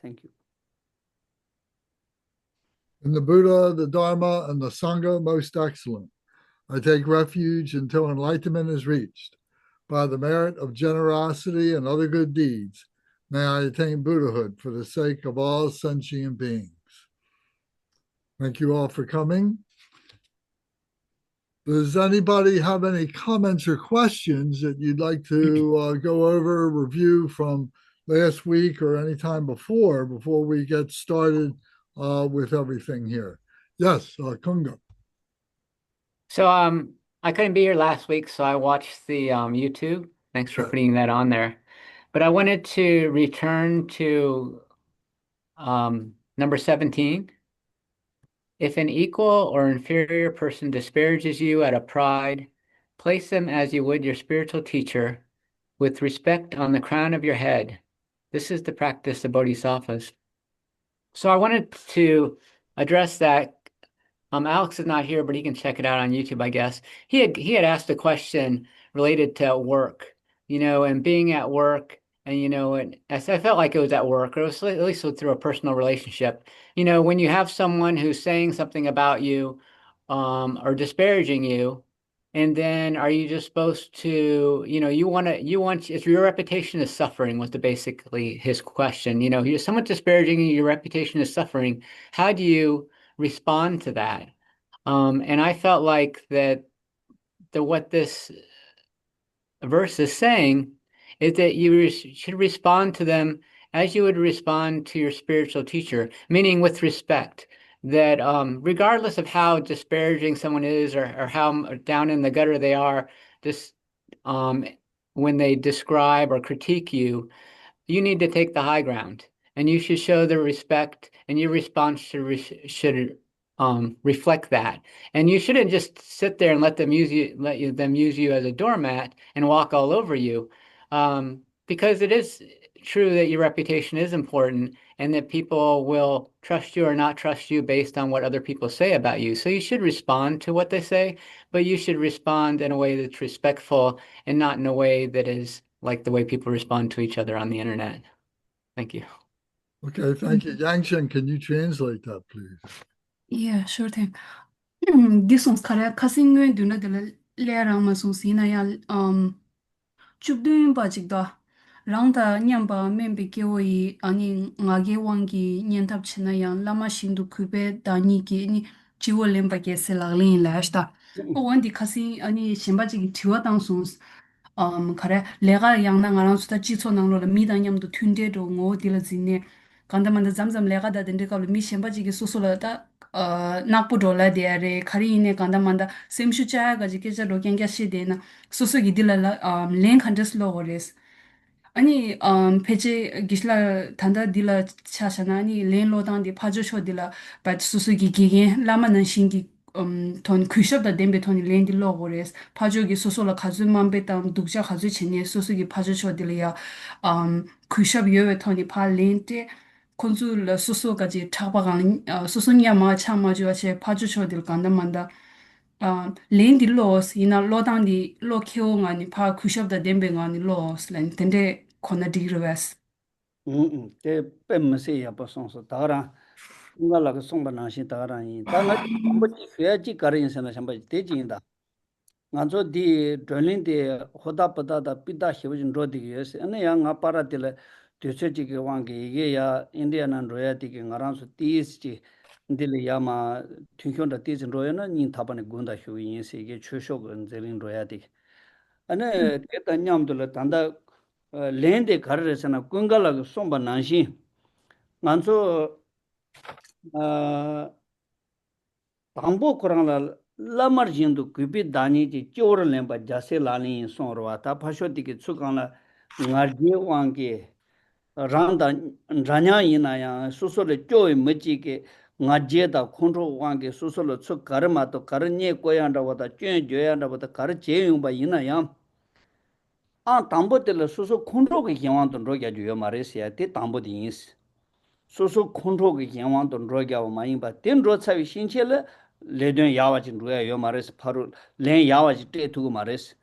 Thank you. In the Buddha, the Dharma, and the Sangha, most excellent. I take refuge until enlightenment is reached. By the merit of generosity and other good deeds, may I attain Buddhahood for the sake of all sentient beings. Thank you all for coming. Does anybody have any comments or questions that you'd like to go over, review from last week or any time before we get started with everything here? Yes, Kunga. So I couldn't be here last week, so I watched the YouTube. Thanks for putting that on there. But I wanted to return to number 17. If an equal or inferior person disparages you out of pride, place them as you would your spiritual teacher, with respect on the crown of your head. This is the practice of Bodhisattvas. So I wanted to address that. Alex is not here, but he can check it out on YouTube, I guess. He had asked a question related to work, and being at work, and and I felt like it was at work, or it was at least through a personal relationship. When you have someone who's saying something about you, or disparaging you, and then are you just supposed to, if your reputation is suffering, was basically his question. Someone disparaging you, your reputation is suffering. How do you respond to that? And I felt like what this verse is saying is that you should respond to them as you would respond to your spiritual teacher, meaning with respect. That regardless of how disparaging someone is, or how down in the gutter they are, just when they describe or critique you, you need to take the high ground, and you should show the respect, and your response should reflect that. And you shouldn't just sit there and let them use you as a doormat and walk all over you, because it is true that your reputation is important, and that people will trust you or not trust you based on what other people say about you. So you should respond to what they say, but you should respond in a way that's respectful, and not in a way that is like the way people respond to each other on the internet. Thank you. Okay, thank you. Yangshen, can you translate that, please? Yeah, sure thing. This one's correct. Casing do not the Lerang Masosina Chubdun Bajigda. Rangda Nyamba Membe Geoi Ani Ngage Wangi Nyantap Chinayang Lama Shindu Kube Daniki ni Chiwo Lemba Gesela Lin Lashta. One the Casing Ani Shimbaji Tuatang Sons. Kare lega yang na ngarang suta jicho nang lo mi dang yam do tunde do ngo dil zine kanda man zamzam lega da den de ka mi shemba ji ge so so la da nakpu do la de re khari ne kanda man da sem shu cha ga ji ke ja lo gyang gya shi de na so so gi dil la len khan des lo gores 아니 페이지 기슬라 단다 딜라 차샤나 아니 렌로당 디 파주쇼 딜라 바 수수기 기게 라마는 신기 돈 쿠숍다 뎀베 돈이 렌디 로고레스 파주기 소소라 가즈만 베담 독자 가즈 친예 수수기 파주쇼 딜이야 쿠숍 요에 돈이 팔렌테 콘sul 소소까지 타바간 소소냐마 참마주아체 파주쇼 딜 간다만다 렌디 로스 이나 로당디 로키오 아니 파 쿠숍다 뎀베 아니 로스 렌 텐데 코나디르베스 때 뱀세야 버송서 다라 인가라가 송바나시 다라니 다가 뭐지 해야지 가르인선에 한번 대진다 나저 디 드링데 호다보다다 피다 히버진 로디게스 아니 양아 파라딜 되체지게 왕게 이게야 인디아난 로야디게 나란서 티스지 인딜 야마 튕현다 티진 로야나 닌 타바네 군다 휴인세 이게 최쇼건 제린 로야디 아니 깨다 냠들 단다 렌데 가르르스나 군갈라가 somba nanshi manso tambo korangla lamar jindu kubi dani ji chor lemba jase lani sonrwa ta phashoti ki tsukangla ngarje wangke randa ranya ina ya susole choi mechi ke ngaje da khonro wangke susole tsuk karma to karnye koyanda wada chen joyanda wada kar cheyung ba ina ya 담보들 소소 콘트롤의 경황도 로게 주요 말했어야 돼 담보디 인스 소소 콘트롤의 경황도 로게 많이 봐 된로 차위 신체를 레든 야와진 로야 요 말했어 바로 렌 야와지 때 두고 말했어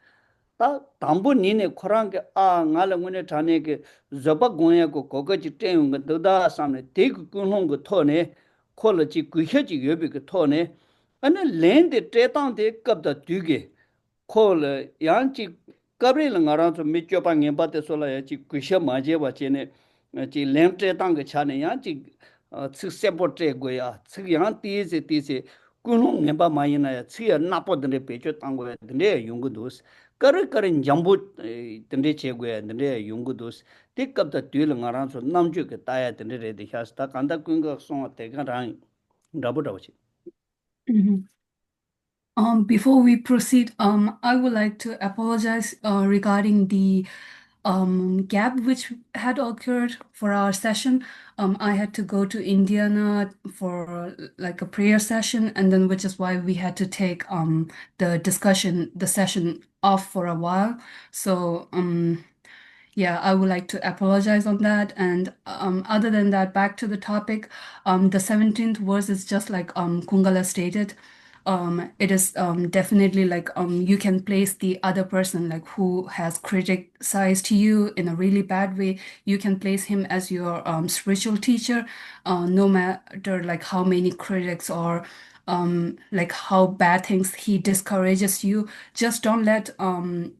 다 담보 니네 코랑게 아 나를 문에 자네게 저바 공야고 거거지 떼운 거 너다 삼네 대그 끊는 거 토네 콜지 구혀지 여비 그 토네 아니 렌데 떼당데 갑다 뒤게 콜 양치 까브릴 나라서 미쳐방에 받대 솔라야지 구셔 마제 바체네 지 렌데 당게 차네 양치 측세포트에 고야 측양 띠세 kunung ngemba mayina ya tsiya napo dende pecho tango ya dende ya yungu dos kar jambu dende che go ya dende ya yungu dos tik kap da tuil ngaran so namju ke taya dende re de khas ta kanda kunga songa te ga rang rabu rabu chi Mhm. Before we proceed, I would like to apologize regarding the gap which had occurred for our session. I had to go to Indiana for like a prayer session, and then which is why we had to take the session off for a while. So yeah, I would like to apologize on that. And other than that, back to the topic, the 17th verse is just like Kungala stated. It is definitely like you can place the other person like who has criticized you in a really bad way. You can place him as your spiritual teacher, no matter like how many critics or like how bad things he discourages you. Just don't let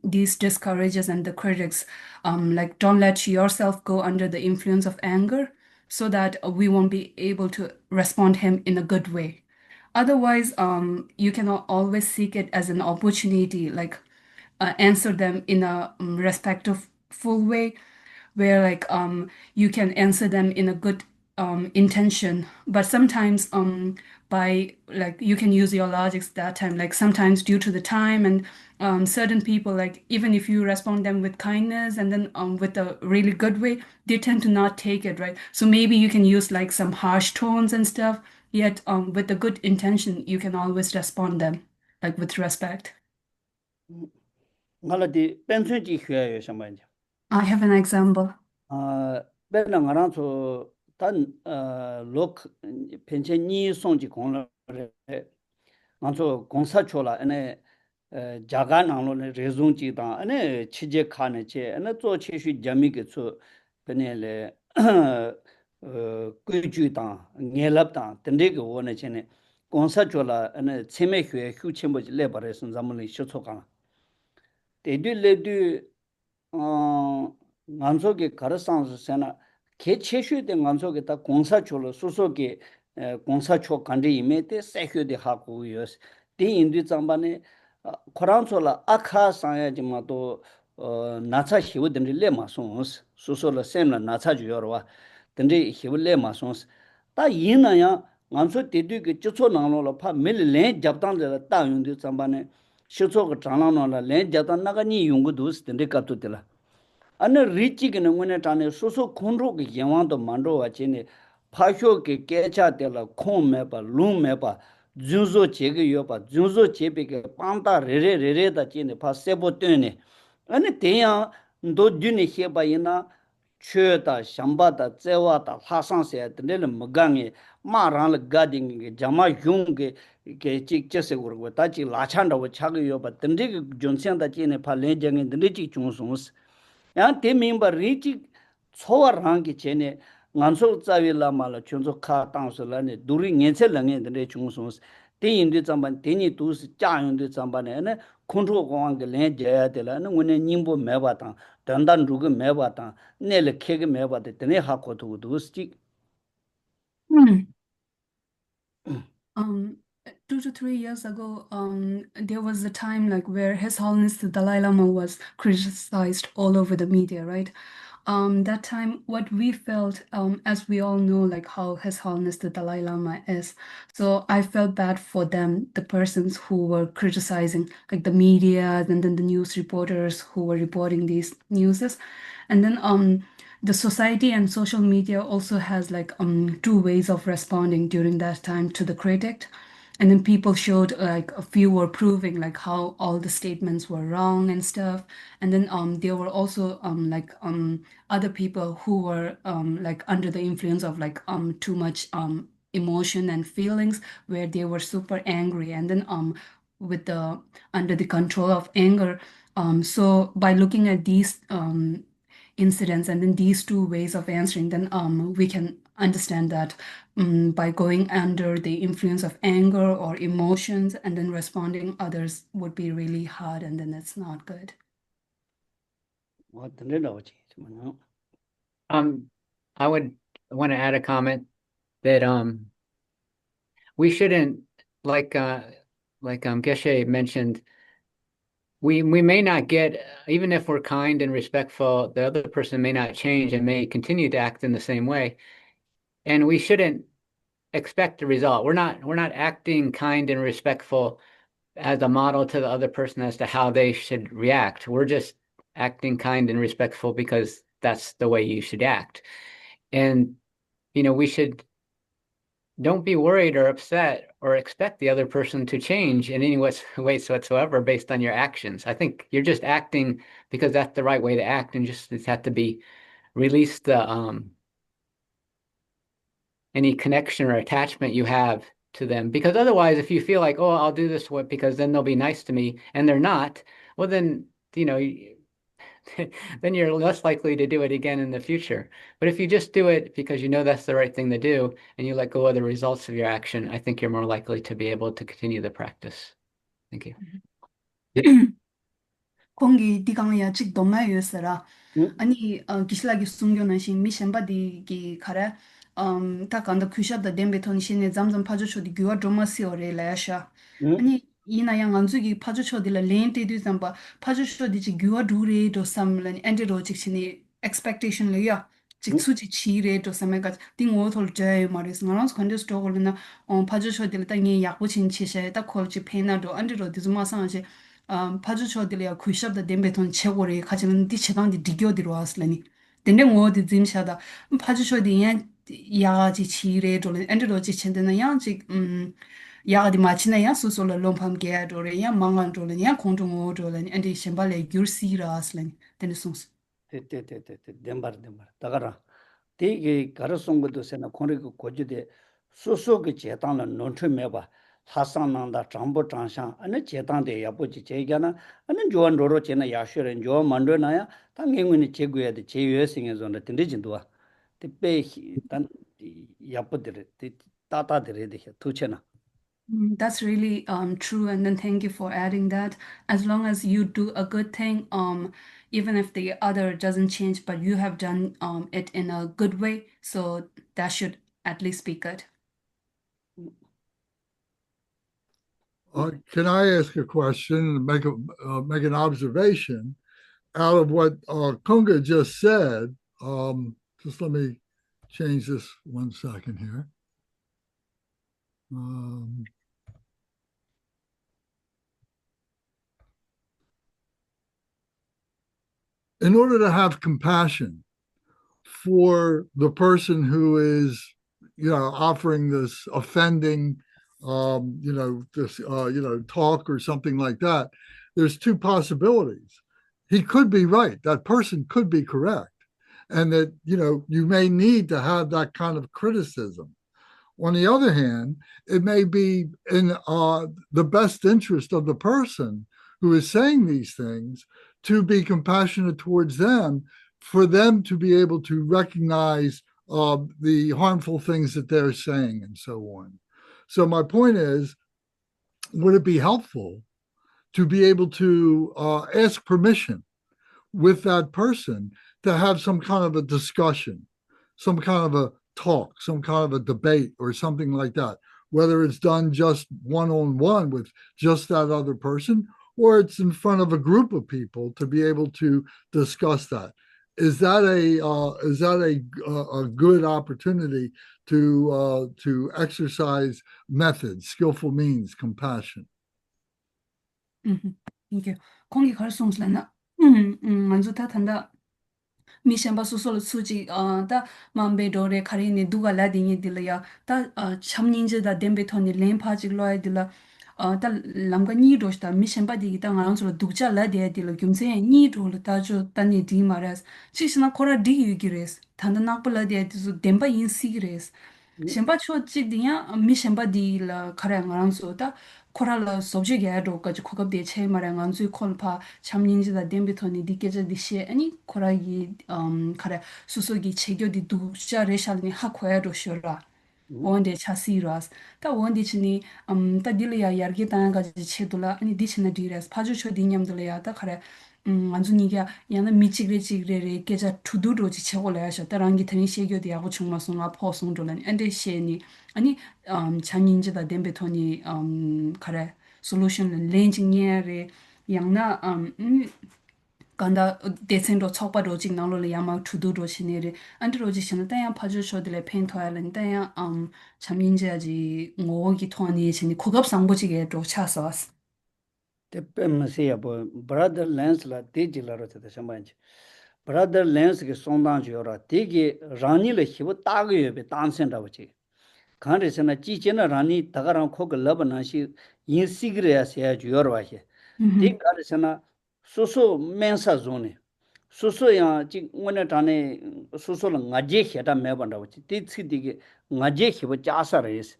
these discourages and the critics like don't let yourself go under the influence of anger, so that we won't be able to respond him in a good way. Otherwise, you can always seek it as an opportunity, like answer them in a respectful way, where like you can answer them in a good intention. But sometimes by like you can use your logics that time. Like sometimes due to the time and certain people, like even if you respond them with kindness and then with a really good way, they tend to not take it right. So maybe you can use like some harsh tones and stuff. Yet with a good intention, you can always respond them like with respect. ngala di pension ji khya yo shamba I have an example. bena ngaran so tan lok pension ni song ji kong la nganso gongsa chola ane jaga nanglo ne rezong ji da ane chije khane che ane zo che shu jami ge chu bene le gui ju da ngelap da tende ge wo ne chene gongsa chola ane cheme hue hu chenbo ji le bare sun zamli shu cho ka de du le du nganso ge karasang sena ke che shu de nganso ge ta gongsa chola so so ge gongsa cho kande ime te sa hue de ha ku yos de indu zambane 코란솔라 아카상야지마도 나차 히브든리 레마송스 소소라 셈라 나차 주여와 근데 히브레 마송스 다 이나야 만소 데드게 쩌초 나노라 파 밀레 잡단데 따용데 잠바네 시초가 장나노라 레 잡단 나가니 용고도스 근데 갑도들라 아니 리치기는 원에 타네 소소 콘로게 영왕도 만로와 지네 파쇼게 깨차텔라 콩메바 룸메바 준소 제게 요바 준소 제베게 빵다 레레레레다 지네 파세보 뜨네 아니 대야 도 듄이 해바이나 최다 샴바다 제와다 하상세 드네를 먹강에 마랑을 가딩게 자마 흉게 게 직접세 그러고 다지 라찬다고 차게 요바 든지 존생다 지네 팔레정에 든지 중송스 야 대민바 리치 초와랑기 전에 nganso zawila mala chunzo kha tangso la ne duri ngence lange de chungsons te indi zamban teni dus cha yung de zamban ne kontro gwang ge len jaya de la ne ngone nimbo meba ta dandan ruge meba ta ne le khege meba de ne ha ko tu dus chi Um, 2 to 3 years ago, there was a time like where His Holiness the Dalai Lama was criticized all over the media, right? That time, what we felt, as we all know, like how His Holiness the Dalai Lama is. So I felt bad for them, the persons who were criticizing, like the media, and then the news reporters who were reporting these newses. And then the society and social media also has like two ways of responding during that time to the critic. And then people showed like a few were proving like how all the statements were wrong and stuff. And then there were also other people who were like under the influence of like too much emotion and feelings, where they were super angry. And then with the under the control of anger. So by looking at these incidents and then these two ways of answering, then we can understand that by going under the influence of anger or emotions and then responding others would be really hard, and then it's not good. I would want to add a comment that we shouldn't, like Geshe mentioned, we may not get, even if we're kind and respectful, the other person may not change and may continue to act in the same way, and we shouldn't expect the result. We're not acting kind and respectful as a model to the other person as to how they should react. We're just acting kind and respectful because that's the way you should act. And we should don't be worried or upset or expect the other person to change in any ways whatsoever based on your actions. I think you're just acting because that's the right way to act, and just have to be release the any connection or attachment you have to them. Because otherwise, if you feel like, oh, I'll do this because then they'll be nice to me, and they're not, well, then then you're less likely to do it again in the future. But if you just do it because you know that's the right thing to do and you let go of the results of your action, I think you're more likely to be able to continue the practice. Thank you. 공기 디강이야 직 도마유스라 아니 기슬라기 숨겨는 신 미션바디기 카레 다 간다 쿠샤다 뎀베톤 신에 잠잠 파주초디 규와 드마시오레 라샤 아니 이나양 안주기 파주초디라 렌테디 잠바 파주초디지 규와 두레도 삼란 엔디로 직신이 expectation 레야 직수지 치레도 삼에가 띵오톨 제이 마리스 나랑스 컨디스 토골나 파주초디라 땅이 약부친 치셰 딱 콜지 페나도 안디로 디즈마상시 파주초딜이야 쿠샵다 뎀베톤 최고리 가지는 디체당디 디교디로 왔으니 근데 뭐디 짐샤다 파주초디야 야지 치레 돌 엔드로 지친데나 양지 야디 마치나야 소솔로 롬팜게 도레야 망안 돌냐 콘종오 돌냐 엔디 셴발레 규르시라스레니 데네송스 뎀바르 다가라 되게 가르송 것도 세나 코리고 고지데 소소게 제당을 논트메바 하상난다 정보 장상 아니 제당대 야보지 제가나 아니 조원 로로 제나 야슈ren 조 만도나야 당행문이 제구해야 돼 제유에싱에 존나 딘디진도와 특배 단 야보들 따따들에 돼 투체나 That's really true, and then thank you for adding that. As long as you do a good thing, even if the other doesn't change, but you have done it in a good way, so that should at least be good. Can I ask a question and make an observation out of what Kunga just said? Just let me change this 1 second here. In order to have compassion for the person who is, offering this offending, talk or something like that, there's two possibilities. He could be right. That person could be correct. And that, you may need to have that kind of criticism. On the other hand, it may be in the best interest of the person who is saying these things to be compassionate towards them, for them to be able to recognize the harmful things that they're saying and so on. So my point is, would it be helpful to be able to ask permission with that person to have some kind of a discussion, some kind of a talk, some kind of a debate or something like that, whether it's done just one-on-one with just that other person, or it's in front of a group of people to be able to discuss that. Is that a good opportunity to exercise methods, skillful means, compassion? Thank you. 공기 갈송슬라나 먼저 타탄다 미션바 소솔 수지 다 맘베도레 카리니 두가 라딩이 딜야 다 참닌즈다 뎀베토니 렘파직로야 딜라 다 람가 니도스타 미션바디 다 나랑서 두자 라디야 딜라 김세 니도르 타조 타니 디마라스 시스나 코라 디유기레스 탄다 nakpaladia dizu demba insigres 셴바 초직디야 미션바디 라 카라 나랑서 다 코랄라 소지게도 까지 코갑데 체마라 안주 콜파 참닌지다 뎀비토니 디케제 디시 아니 코라기 카레 수수기 체교디 두샤 레샬니 하코야도 쇼라 원데 차시라스 타 원데 치니 타 딜리아 야르기 타가지 체둘라 아니 디치나 디레스 파주초 디냠들야 타 카레 안주니게 야나 미치그레 게자 투두로지 체골야셔 따랑기 테니 셰교디하고 충마송아 포송돌라니 안데 셰니 아니 changinjida dembe toni kare solution lenjingere yangna kanda desendo chokpa rojing nanglo le yama tudu ro chinere andro ji china ta yang phaju shodle pen thoyalen ta yang chamyinje ji ngogi thoni chini khogap sangbojige ro chasas te pemse ya bo brother lens la te jila ro te shambanj brother lens ge sondang jo ra te ge rani le hibo ta ge be tansen da bochi khanresena chi chena rani tagarang khog lab na shi yin sigre ya se jo ro wa he te kharesena soso mensa zone soso ya chi ngone tane soso la ngaje kheta me ban da bochi te chi dige ngaje hibo cha sa res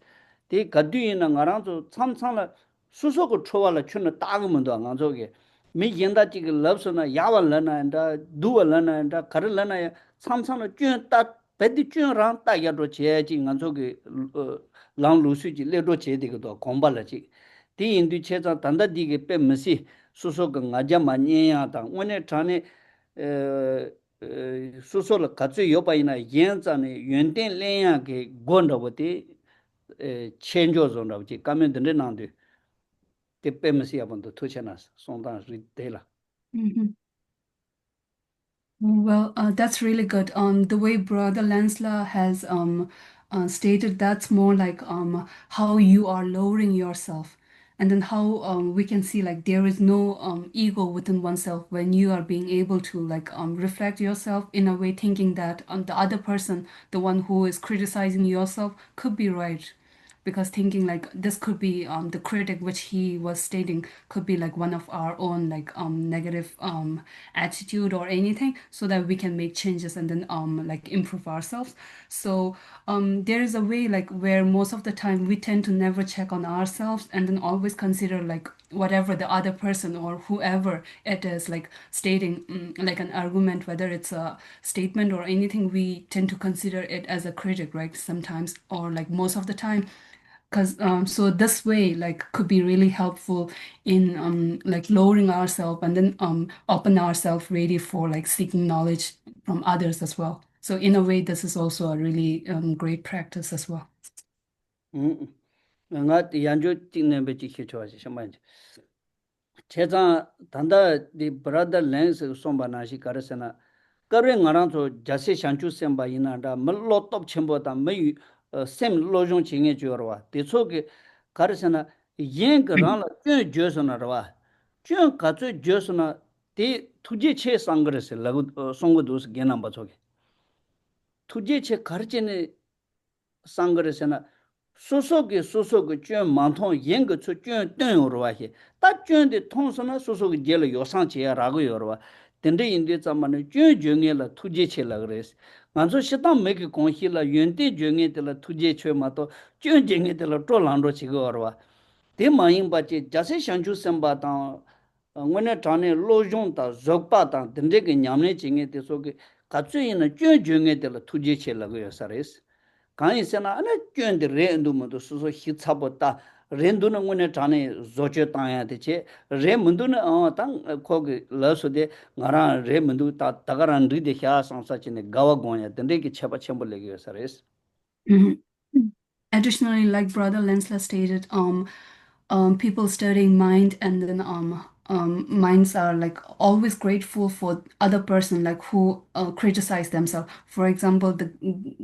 te gadyu yin na ngarang zo cham cham la soso ko chowa la chuna ta ge mun do ngang zo ge me yenda chi ge lab so na ya wa la na da du wa la na da kar la na cham cham la chun ta pedi chun rang ta ya ro che ji ngang zo ge lang lu su ji le ro che de ge do gong ba la ji ti yin du che za dan da di ge pe me si soso ge ngaja ma nye ya da ngone chane soso la ka zu yo ba ina yen za ne yuen den len ya ge gon da bo de change zone da ji kamen de nang de te pemsi abon to tuchenas sondan ri dela. Well, that's really good. The way Brother Lansla has stated, that's more like how you are lowering yourself, and then how we can see like there is no ego within oneself when you are being able to like reflect yourself in a way, thinking that the other person, the one who is criticizing yourself, could be right because thinking like this could be the critic which he was stating could be like one of our own like negative attitude or anything so that we can make changes and then like improve ourselves. So there is a way like where most of the time we tend to never check on ourselves and then always consider like whatever the other person or whoever it is like stating like an argument, whether it's a statement or anything, we tend to consider it as a critic, right? Sometimes or like most of the time, because so this way like could be really helpful in like lowering ourselves and then open ourselves ready for like seeking knowledge from others as well. So in a way this is also a really great practice as well. nga yanjo tinne be chi che chwa shaman cheza tanda di brother lens somba na shi karasena karwe ngarang so jase shanchu semba ina da mallo top chembo da mai sem lojong chinge jorwa de so ge karasena yen grang la jön jösona rwa jön ka zu jösona de tuje che sangres lagu song dos genam ba choge tuje che karjene sangresena 소속의 쭌 만통 연거 쭌 뜬으로와히 딱 쭌데 통선은 소속의 제를 요상지야라고 요러와 근데 인데 잠만에 쭌 중에라 투제체라 그래서 만소 시당 매기 공시라 연대 중에들 투제체 마도 쭌 중에들 쫄랑로 지거와 대마인 바지 자세 상주 선바다 원에 전에 로종다 적바다 근데게 냠네 징에 대속에 같이 있는 쭌 중에들 투제체라고 요사레스 가인세나 안에 쩐데 렌도모도 소소 히차보다 렌도는 원에 전에 조제 땅야 되지 레문도는 땅 거기 러서데 나라 레문도 다 다가란 리데 샤 상사치네 가와고냐 된데기 쳬바 쳬벌레기 서레스. Additionally, like Brother Lensla stated, people studying mind and then minds are like always grateful for other person like who criticize themselves. For example, the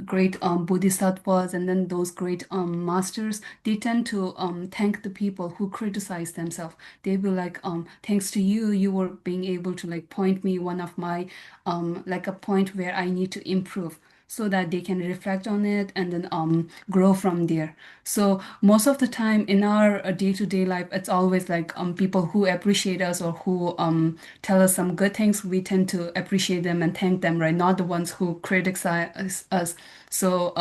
great Bodhisattvas and then those great masters, they tend to thank the people who criticize themselves. They will like thanks to you, you were being able to like point me one of my like a point where I need to improve. so that they can reflect on it and then grow from there. So most of the time in our day-to-day life, it's always like people who appreciate us or who tell us some good things, we tend to appreciate them and thank them, right? Not the ones who criticize us. So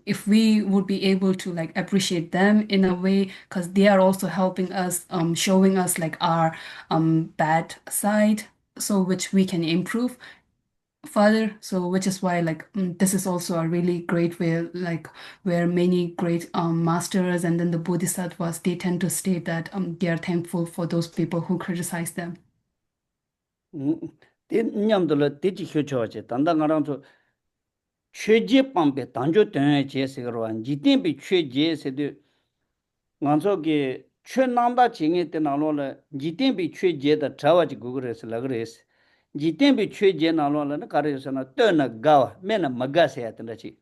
if we would be able to like appreciate them in a way, because they are also helping us, showing us like our bad side, so which we can improve further. So which is why like this is also a really great way, like where many great masters and then the Bodhisattvas, they tend to state that they are thankful for those people who criticize them. 대 냠들 대지 효초지 단단가랑서 최제 방배 단조 되는 제세로 한 지tem비 최제세도 간소게 최남다 징에 때 나로래 지tem비 최제다 자와지 구그레스 라그레스 지tem비 최제 나로래 가르서나 떠나 가 메나 마가세야 된다지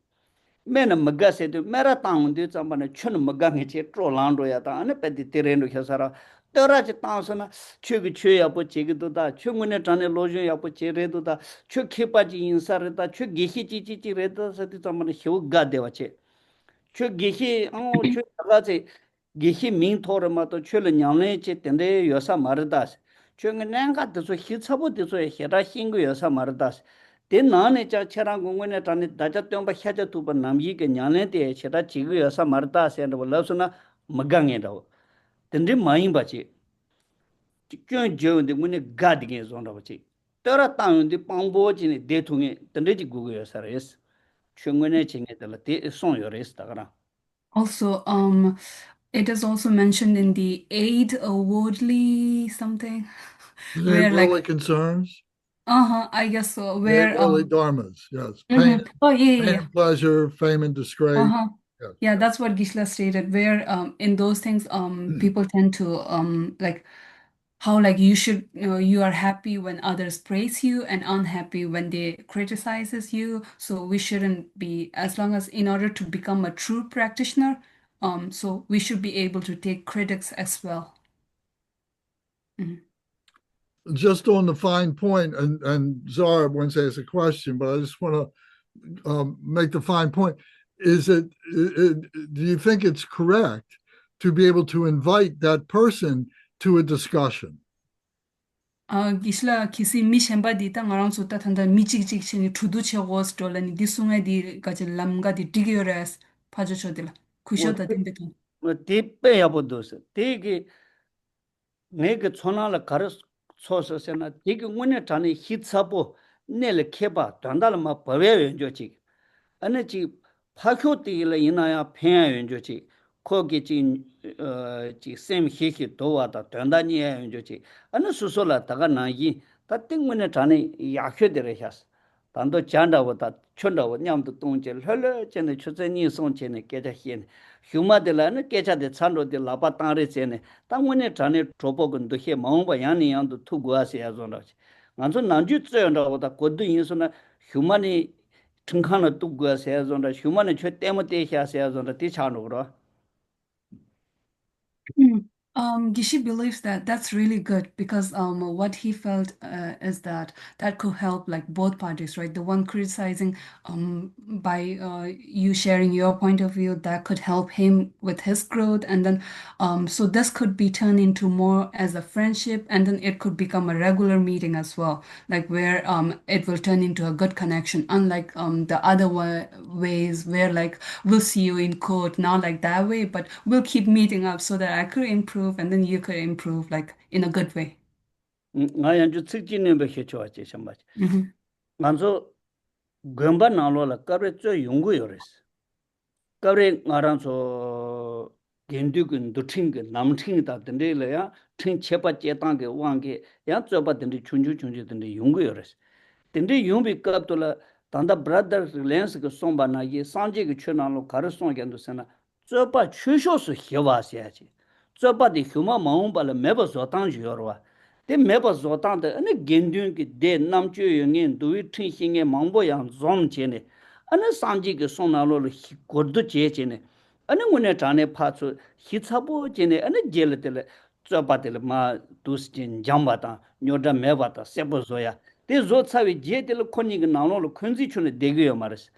메나 마가세도 메라 땅운데 잠바네 춘 마강에 제 트롤란도야 다 안에 빼디 테레노 혀사라 떠라지 땅서나 최그 최야 뭐 제기도다 충문에 전에 로저 야고 제레도다 최 케빠지 인사르다 최 게히지지지레도서도 잠바네 효가 되와체 최 게히 최 가지 게히 민토르마도 최를 냥내체 된데 요사 마르다스 최가 nen가 뜻서 히차보 뜻서 헤라 싱고 요사 마르다스 된 나네 자 체랑 공원에 다니 다자 땡바 샤자 두바 남이게 냐네데 체다 지구 요사 마르다스에 벌러서나 머강에도 된데 마인 바지 ཅön 저운데 문에 가디게 zon다 바지 떠라 땅운데 빵보지네 대통에 된데지 구구 요사레스 충분히 징에들 대 송요레스 다가라 Also, it is also mentioned in the eight worldly something, The where like, worldly concerns, I guess so, the where worldly dharmas, yes. Pain, oh yeah, pain and pleasure, fame and disgrace. Yes. yeah, that's what Gisela stated, where in those things people tend to like how like you should, you are happy when others praise you and unhappy when they criticizes you. So we shouldn't be, as long as in order to become a true practitioner, so we should be able to take critics as well. Just on the fine point, and Zara once asked a question, but I just want to make the fine point. Is do you think it's correct to be able to invite that person to a discussion? Gisla kisi mi shemba di ta ngarang su ta thanda mi chik chik chini thudu che gos dolani di sunga di ka che lamga di digyoras phajo chodila kusho da dimbe ton 대빼 야보도스 대게 내가 전화를 가르 소서서나 되게 문에 전에 히츠하고 내를 캐봐 단달을 막 버외 연조지 아니 지 파효띠를 이나야 팽야 연조지 거기 지샘 히히 도와다 단단히 연조지 아니 수소라 다가 나기 다 땡문에 전에 약효들을 했어 단도 잔다보다 춘다고 냠도 동질 흘러 전에 추전이 송전에 깨자 희는 휴마들라는 깨자데 찬로데 라바 땅에 전에 땅문에 전에 조복은도 해 마음바 양니양도 투고하세요 존라지 완전 난주 쩌연다보다 고도 인수나 휴마니 등칸을 투고하세요 존라 휴마니 최 때문에 하세요 존라 뒤차노로 Gishi believes that that's really good because what he felt is that that could help like both parties, right? The one criticizing by you sharing your point of view, that could help him with his growth, and then so this could be turned into more as a friendship, and then it could become a regular meeting as well, like where it will turn into a good connection, unlike the other ways where like we'll see you in court, not like that way, but we'll keep meeting up so that I could improve and then you could improve like in a good way. 나연주 측진에 몇 좋았지 정말 만서 금바 나로라 까베 저 연구요레스 까베 나란서 겐두근 두팅근 남팅이다 된데래야 팅 체바 제당게 왕게 야 저바든지 춘주춘주든지 연구요레스 근데 용비 갑돌라 단다 브라더 릴레언스 그 송바나기 산지기 추나로 가르송견도서나 저바 추쇼스 해와셔야지 저바디 휴마 마음발에 매버 조당주여와 데 매버 조당데 아니 겐dun기 데 남주용인 두이 팅싱의 망보양 좀제네 아니 산지기 송나로 고르도 제제네 아니 문에 자네 파츠 히차보 제네 아니 젤레텔 저바텔 마 두스진 잠바다 뇨다 매바다 세보조야 대 조차위 제텔 코니가 나노로 큰지 추네 되게요 말스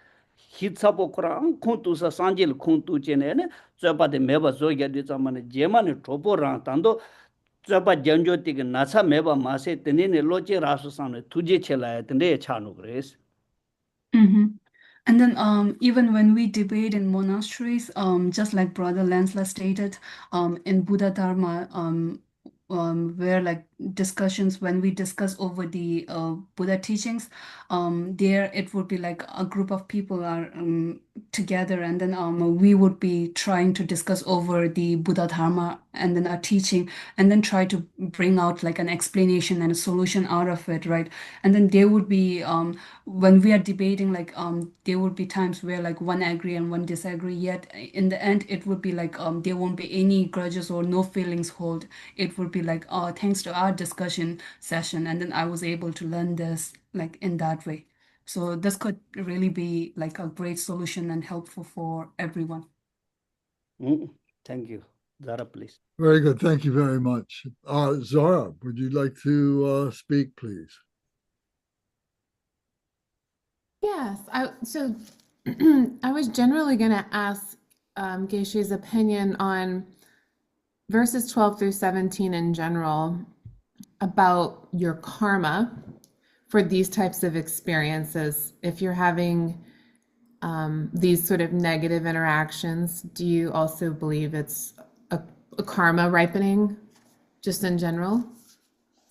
hitsapo kurang khuntu sa sanjil khuntu chene ne zopa de meba zo ya de zamane jemane tropo rang tando zopa janjo ti ke nasa meba mase tene ne loche rasu sane tuje chela tende chanu gres. Mm-hmm. And then even when we debate in monasteries, just like Brother Lansla stated, in Buddha Dharma, where like discussions, when we discuss over the Buddha teachings, there it would be like a group of people are together, and then we would be trying to discuss over the Buddha Dharma and then our teaching, and then try to bring out like an explanation and a solution out of it, right? And then there would be when we are debating, like there would be times where like one agree and one disagree, yet in the end it would be like there won't be any grudges or no feelings hold. It would be like, oh, thanks to our discussion session, and then I was able to learn this like in that way. So this could really be like a great solution and helpful for everyone. Thank you. Zara, please. Very good. Thank you very much. Zara, would you like to speak, please? Yes. So I was generally going to ask Geshe's opinion on verses 12 through 17 in general about your karma for these types of experiences. If you're having these sort of negative interactions, do you also believe it's a karma ripening just in general?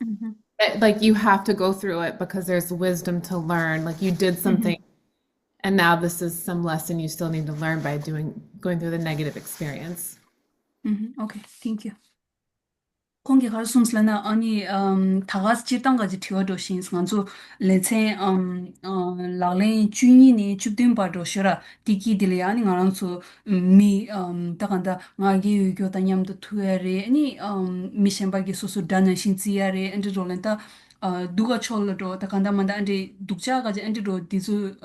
Mm-hmm. Like you have to go through it because there's wisdom to learn. Like you did something and now this is some lesson you still need to learn by going through the negative experience. Okay, thank you. 공기 가슴슬나 아니 다가스 지당까지 튀어도 신스간조 레체 라레 주인이 주된 바도 싫어 디기들이 아니 가랑소 미 다간다 마기 유교다냠도 투에레 아니 미셴바기 소소 다나 신지야레 엔드롤렌타 누가 촐로도 다간다만다 안데 독자가지 엔드로 디수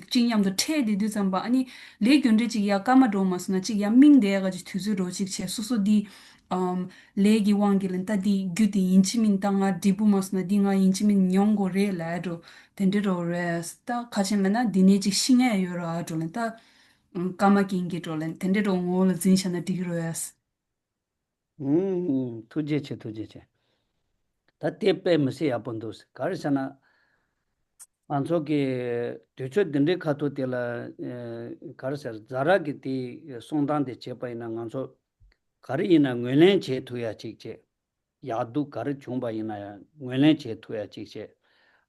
징냠도 테디디 잠바 아니 레견데지야 까마도마스나 지야 민데가지 투즈로 직체 소소디 legi wangilin ta di gyudi inchimin tanga dibumasna di nga inchimin nyongo re la do tendero res ta kachin lana dineji shinga yoro adolin ta kama kingi dolen tendero ngol zinshana digro es tujeche ta tepe mse yapondos karisana ansoki tucho dinde khato tela karisar zara ki ti sondan de chepa ina anso kari ina ngwelen che tuya chikche yadu kari chungba ina ngwelen che tuya chikche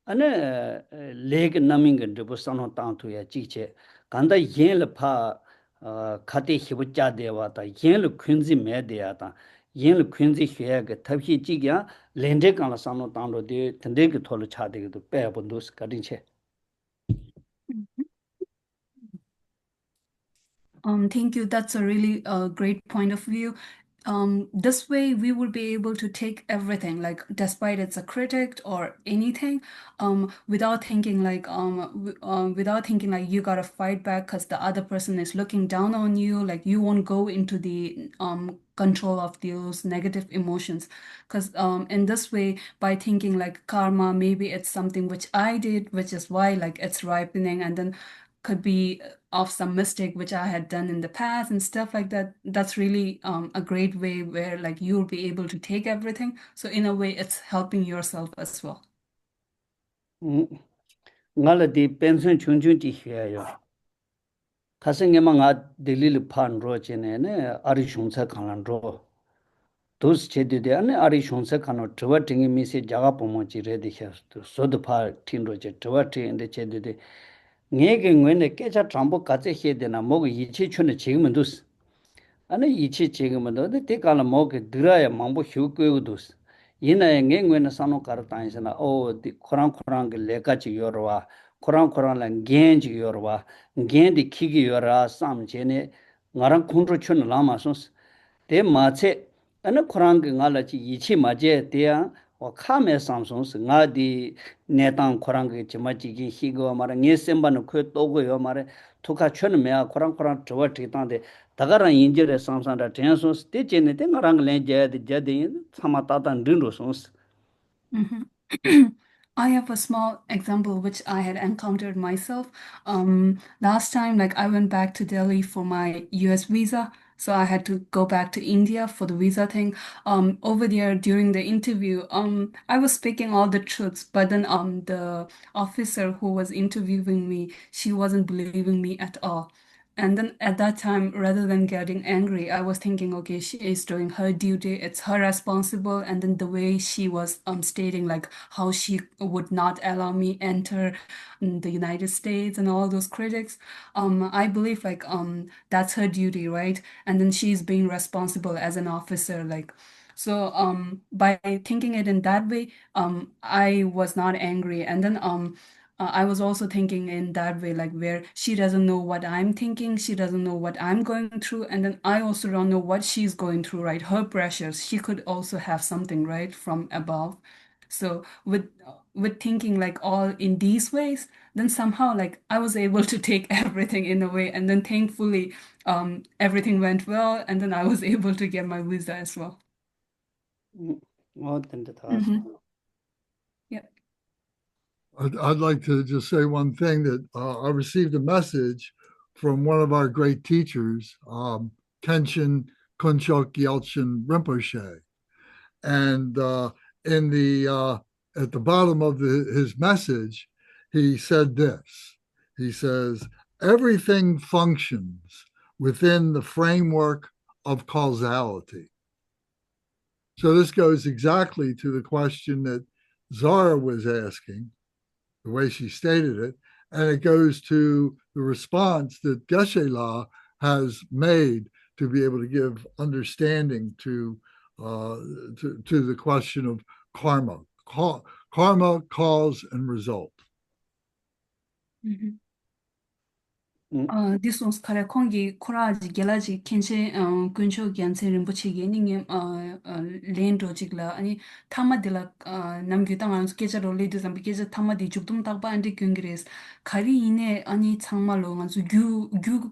ane leg naminga dribu sano tang tuya chikche kanda yen le pa khate hibucha dewa ta yen le khunzi me deya ta yen le khunzi hye ge tabhi chigya lende kala sano tang ro de tende ge tholu cha de ge pe bundus kadin che. Thank you. That's a really great point of view. This way we will be able to take everything, like despite it's a critic or anything, without thinking like you gotta fight back because the other person is looking down on you. Like you won't go into the control of those negative emotions, because in this way, by thinking like karma, maybe it's something which I did, which is why like it's ripening, and then could be of some mistake which I had done in the past and stuff like that. That's really a great way where like you'll be able to take everything. So in a way, it's helping yourself as well. Ngala di pension chunchun ji hye yo. Kasenge ma nga delil pan ro chene ne ari shungsa khanan ro. Dus che de de ne ari shungsa khano twa tingi mi se jaga pomo ji re de khas to sod pha tin ro je twa tin de che de nge ge ngwe ne ke cha trambo ka che he de na mo gi chi chune 지금은 dus. ane ichi 지금은 de kala mo ge dra ya mambo hyu ko dus. Ina nge ngwe na sano kar ta isna o di khorang ge leka chi yorwa khorang la gen ji yorwa gen di ki gi yora sam je ne ngarang khunro chun la ma sos de ma che ane khorang ge ngala chi ichi ma je de ya wa kha me sam sos nga di ne tang khorang ge chi ma ji gi hi go ma nge sem ban ko to go yo ma re thuka chun me khorang chwa ti tang de 다가랑 인제레 상상다 tensos te chene te ngarang len je de jade sama ta tan din ro sons. I have a small example which I had encountered myself. Last time, like I went back to Delhi for my US visa, so I had to go back to India for the visa thing. Over there during the interview, I was speaking all the truths, but then the officer who was interviewing me, she wasn't believing me at all. And then at that time, rather than getting angry, I was thinking, okay, she is doing her duty. It's her responsible. And then the way she was stating like how she would not allow me enter the United States and all those critics, I believe like that's her duty, right? And then she's being responsible as an officer, like. So by thinking it in that way, I was not angry. And then I was also thinking in that way, like where she doesn't know what I'm thinking, she doesn't know what I'm going through, and then I also don't know what she's going through, right? Her pressures, she could also have something, right, from above. So with thinking like all in these ways, then somehow like I was able to take everything in a way, and then thankfully everything went well, and then I was able to get my visa as well. Mm-hmm. Yeah. I'd like to just say one thing that I received a message from one of our great teachers, Kenshin Kunchok Yelchin Rinpoche. And in the at the bottom of his message, he said this. He says, everything functions within the framework of causality. So this goes exactly to the question that Zara was asking, the way she stated it, and it goes to the response that Geshe has made to be able to give understanding to the question of karma, karma, cause and result. Mm-hmm. This was kare kongi koraji gelaji kenche kuncho gyanse rinpoche ge ninge len rojigla ani tamadila namgyu tanga keja role de zambi keja tamadi jukdum takba andi kyungres kari ine ani changmalo nganzu gyu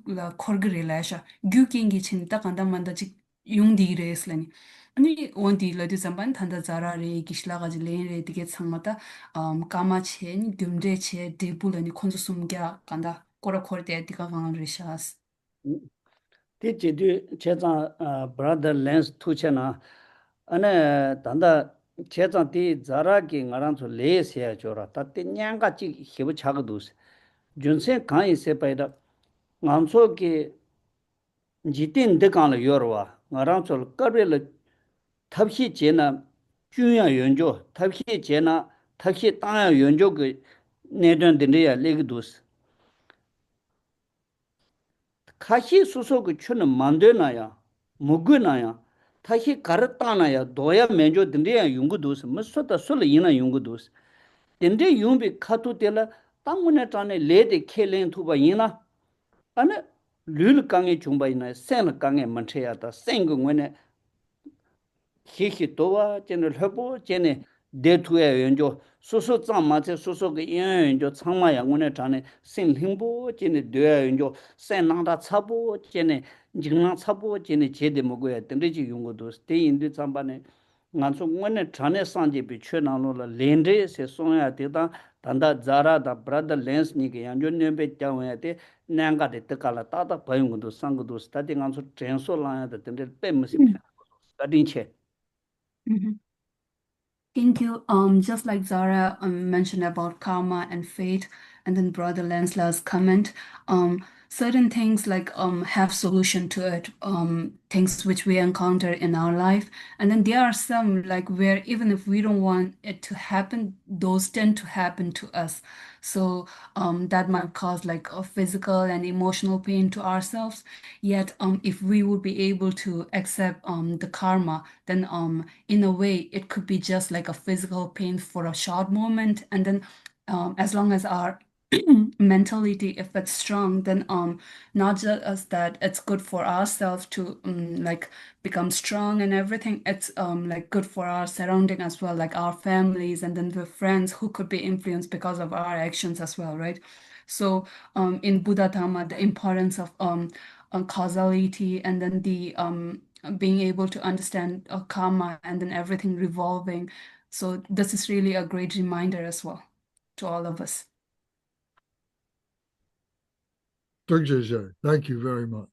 la korgre la sha gyu kengi chin ta kanda manda chik yungdi res lani ani wondi la de zamban thanda zara re gishla gaji len re dige changmata kama che ni gyumde che debul ani khonzu sumgya kanda kora korte diga gang rishas. Ti chidu chezang brother lens tuchena ane tanda chezang ti zara ki ngaranzu le siya chora ta ti nyanga chi hibu chaga dus junsen kanyi se payda nganso ki jitin de kang la yorwa ngaranzu karbe la tabhi jena junya yonjo tabhi jena tabhi tanya yonjo ki nedon dindiya legi dus kashi suso ku chun mando na ya, mugu na ya, tashi karata na ya, doya menjo dinde ya yungu dos, masota sula ina yungu dos. Dinde yungbi katu tela, tangune tane le de ke len tuba ina, ane lul kange chungba ina, sen kange manche ya ta, sen gu ngune hi towa, jene lhepo, jene de tuya yonjo, suso zang ma tse suso ke ina yonjo, tsangma ya ngune tane, sen lingbo, jene doya yonjo, sen nangda tsabo, jene jinglang tsabo, jene jede mogoya, dende ji yungo dos, de indi tsamba ne, nganso ngune tane sanje pi chwe nanglo la, lendre se songa de tang, tanda zara da brother lens ni ke yanjo nyembe jangwa de, nanga de tekala, tata bayungo dos, sango dos, tati nganso trenso langa de, dende pe musi pe, kadin che. Mhm. Thank you. Just like Zara mentioned about karma and fate, and then Brother Lansla's comment, certain things like have solution to it, things which we encounter in our life, and then there are some like where even if we don't want it to happen, those tend to happen to us. So that might cause like a physical and emotional pain to ourselves. Yet, if we would be able to accept the karma, then in a way it could be just like a physical pain for a short moment, and then as long as our mentality, if it's strong, then not just that it's good for ourselves to like become strong and everything, it's like good for our surrounding as well, like our families and then the friends who could be influenced because of our actions as well, right? So in Buddha Dhamma, the importance of causality, and then the being able to understand karma and then everything revolving, So this is really a great reminder as well to all of us. Geshe, thank you very much.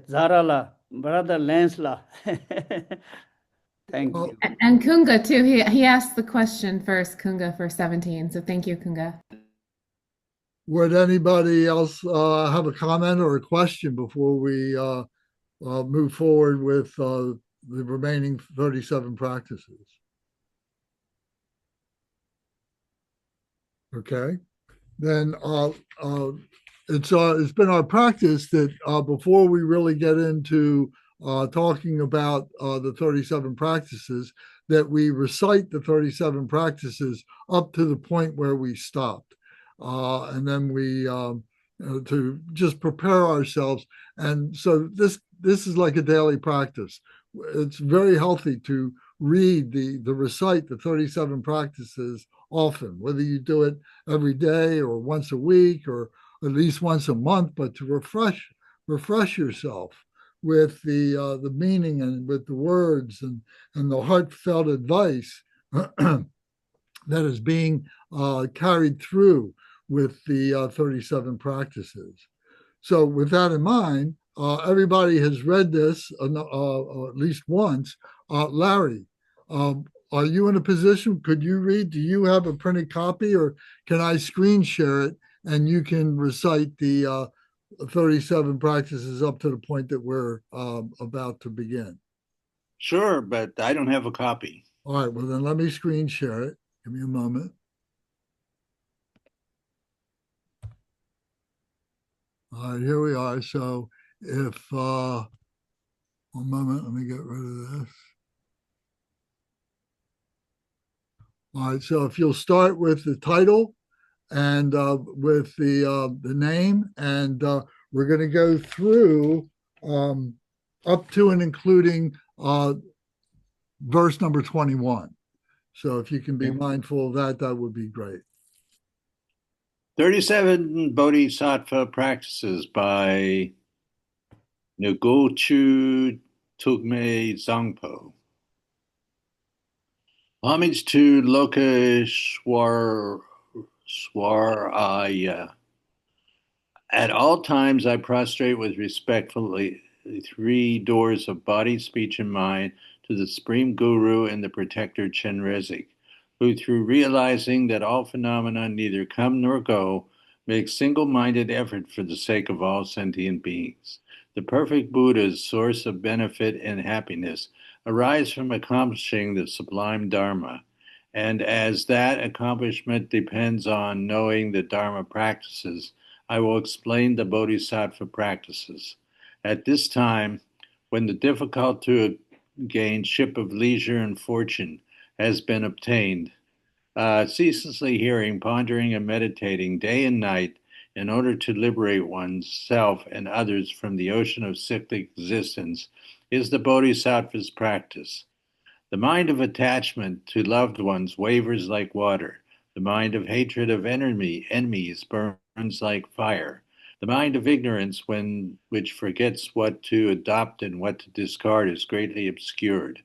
Zara la, brother Lance la. Thank you. And Kunga too. He asked the question first, Kunga, for 17. So thank you, Kunga. Would anybody else have a comment or a question before we move forward with the remaining 37 practices? Okay, then it's been our practice that before we really get into talking about the 37 practices, that we recite the 37 practices up to the point where we stopped. And then we to just prepare ourselves. And so this is like a daily practice. It's very healthy to read the recite the 37 practices often, whether you do it every day or once a week or at least once a month, but to refresh yourself with the meaning and with the words and the heartfelt advice that is being carried through with the 37 practices. So with that in mind, everybody has read this at least once. Larry, are you in a position? Could you read? Do you have a printed copy, or can I screen share it and you can recite the 37 practices up to the point that we're about to begin? Sure, but I don't have a copy. All right, well then let me screen share it. Give me a moment. All right, here we are. So if, one moment, let me get rid of this. All right, so if you'll start with the title and with the name, and we're going to go through up to and including verse number 21. So if you can be mindful of that, that would be great. 37 Bodhisattva Practices by Ngochu Tugme Zangpo. Homage to Lokeshwaraya. At all times I prostrate with respectfully three doors of body, speech, and mind to the Supreme Guru and the Protector Chenrezig, who through realizing that all phenomena neither come nor go, makes single-minded effort for the sake of all sentient beings. The perfect Buddha's source of benefit and happiness arise from accomplishing the sublime Dharma, and as that accomplishment depends on knowing the Dharma practices, I will explain the Bodhisattva practices. At this time, when the difficult to gain ship of leisure and fortune has been obtained, ceaselessly hearing, pondering, and meditating day and night in order to liberate oneself and others from the ocean of cyclic existence is the Bodhisattva's practice. The mind of attachment to loved ones wavers like water. The mind of hatred of enemies burns like fire. The mind of ignorance, which forgets what to adopt and what to discard, is greatly obscured.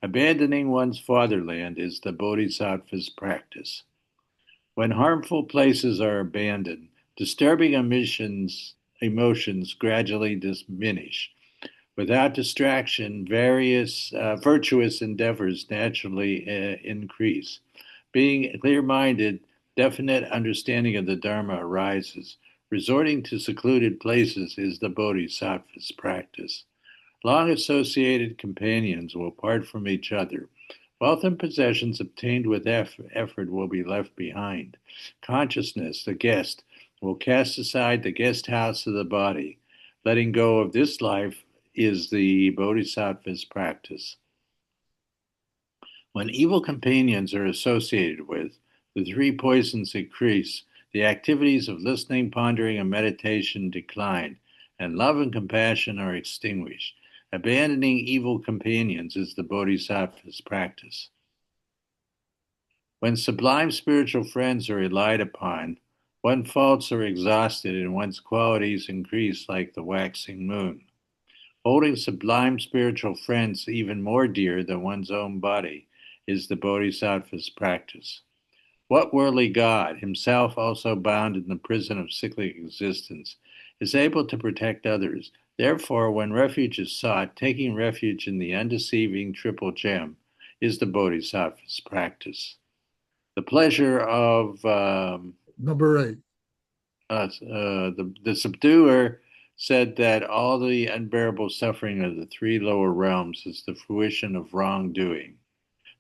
Abandoning one's fatherland is the Bodhisattva's practice. When harmful places are abandoned, disturbing emotions gradually diminish. Without distraction, various virtuous endeavors naturally increase. Being clear-minded, definite understanding of the Dharma arises. Resorting to secluded places is the Bodhisattva's practice. Long associated companions will part from each other. Wealth and possessions obtained with effort will be left behind. Consciousness, the guest, will cast aside the guest house of the body. Letting go of this life is the Bodhisattva's practice. When evil companions are associated with, the three poisons increase, the activities of listening, pondering, and meditation decline, and love and compassion are extinguished. Abandoning evil companions is the Bodhisattva's practice. When sublime spiritual friends are relied upon, one's faults are exhausted and one's qualities increase like the waxing moon. Holding sublime spiritual friends even more dear than one's own body is the Bodhisattva's practice. What worldly God, himself also bound in the prison of cyclic existence, is able to protect others? Therefore, when refuge is sought, taking refuge in the undeceiving triple gem is the Bodhisattva's practice. The pleasure of Number 8. the subduer said that all the unbearable suffering of the three lower realms is the fruition of wrongdoing.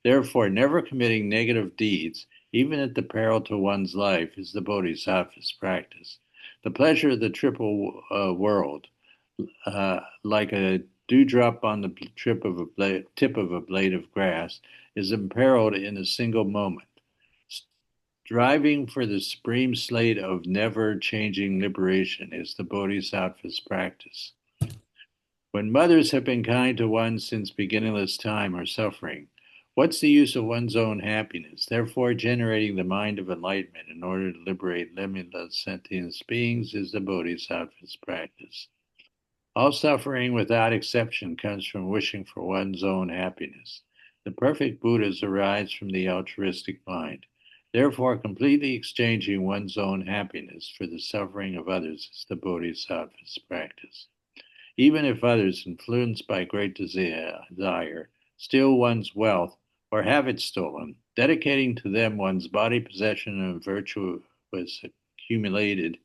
Therefore, never committing negative deeds, even at the peril to one's life, is the Bodhisattva's practice. The pleasure of the triple world, like a dewdrop on the tip of a blade of grass, is imperiled in a single moment. Striving for the supreme slate of never-changing liberation is the Bodhisattva's practice. When mothers have been kind to one since beginningless time are suffering, what's the use of one's own happiness? Therefore, generating the mind of enlightenment in order to liberate limitless sentient beings is the Bodhisattva's practice. All suffering, without exception, comes from wishing for one's own happiness. The perfect Buddhas arise from the altruistic mind. Therefore, completely exchanging one's own happiness for the suffering of others is the Bodhisattva's practice. Even if others, influenced by great desire, steal one's wealth or have it stolen, dedicating to them one's body, possession, and virtues accumulated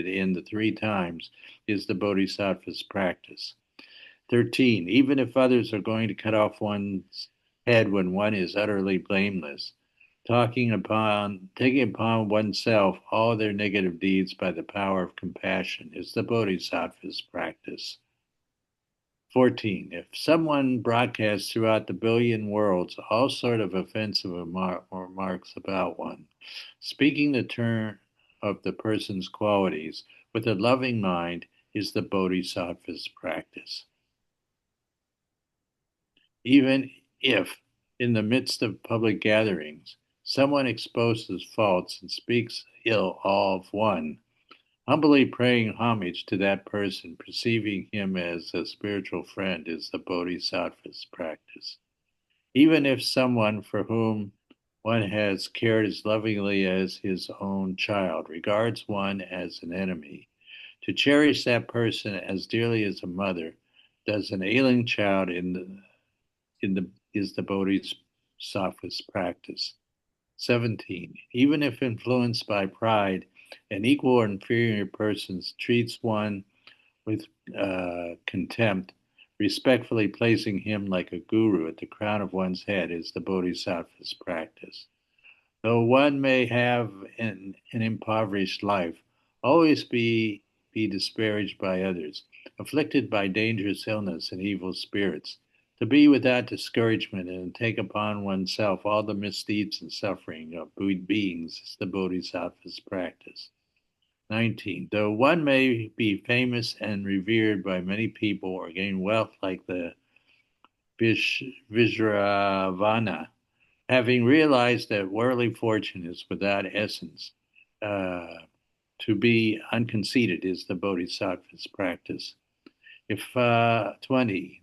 in the 3 times is the Bodhisattva's practice. 13. Even if others are going to cut off one's head when one is utterly blameless, taking upon oneself all their negative deeds by the power of compassion is the Bodhisattva's practice. 14. If someone broadcasts throughout the billion worlds all sort of offensive remarks about one, speaking the turn of the person's qualities with a loving mind is the Bodhisattva's practice. Even if, in the midst of public gatherings, someone exposes faults and speaks ill of one, humbly paying homage to that person, perceiving him as a spiritual friend, is the Bodhisattva's practice. Even if someone for whom one has cared as lovingly as his own child regards one as an enemy, to cherish that person as dearly as a mother does an ailing child is the Bodhisattva's practice. 17. Even if influenced by pride, an equal or inferior person treats one with contempt, respectfully placing him like a guru at the crown of one's head is the Bodhisattva's practice. Though one may have an impoverished life, always be disparaged by others, afflicted by dangerous illness and evil spirits, to be without discouragement and take upon oneself all the misdeeds and suffering of beings is the Bodhisattva's practice. 19. Though one may be famous and revered by many people or gain wealth like the Vajravana, having realized that worldly fortune is without essence, to be unconceited is the Bodhisattva's practice. If 20.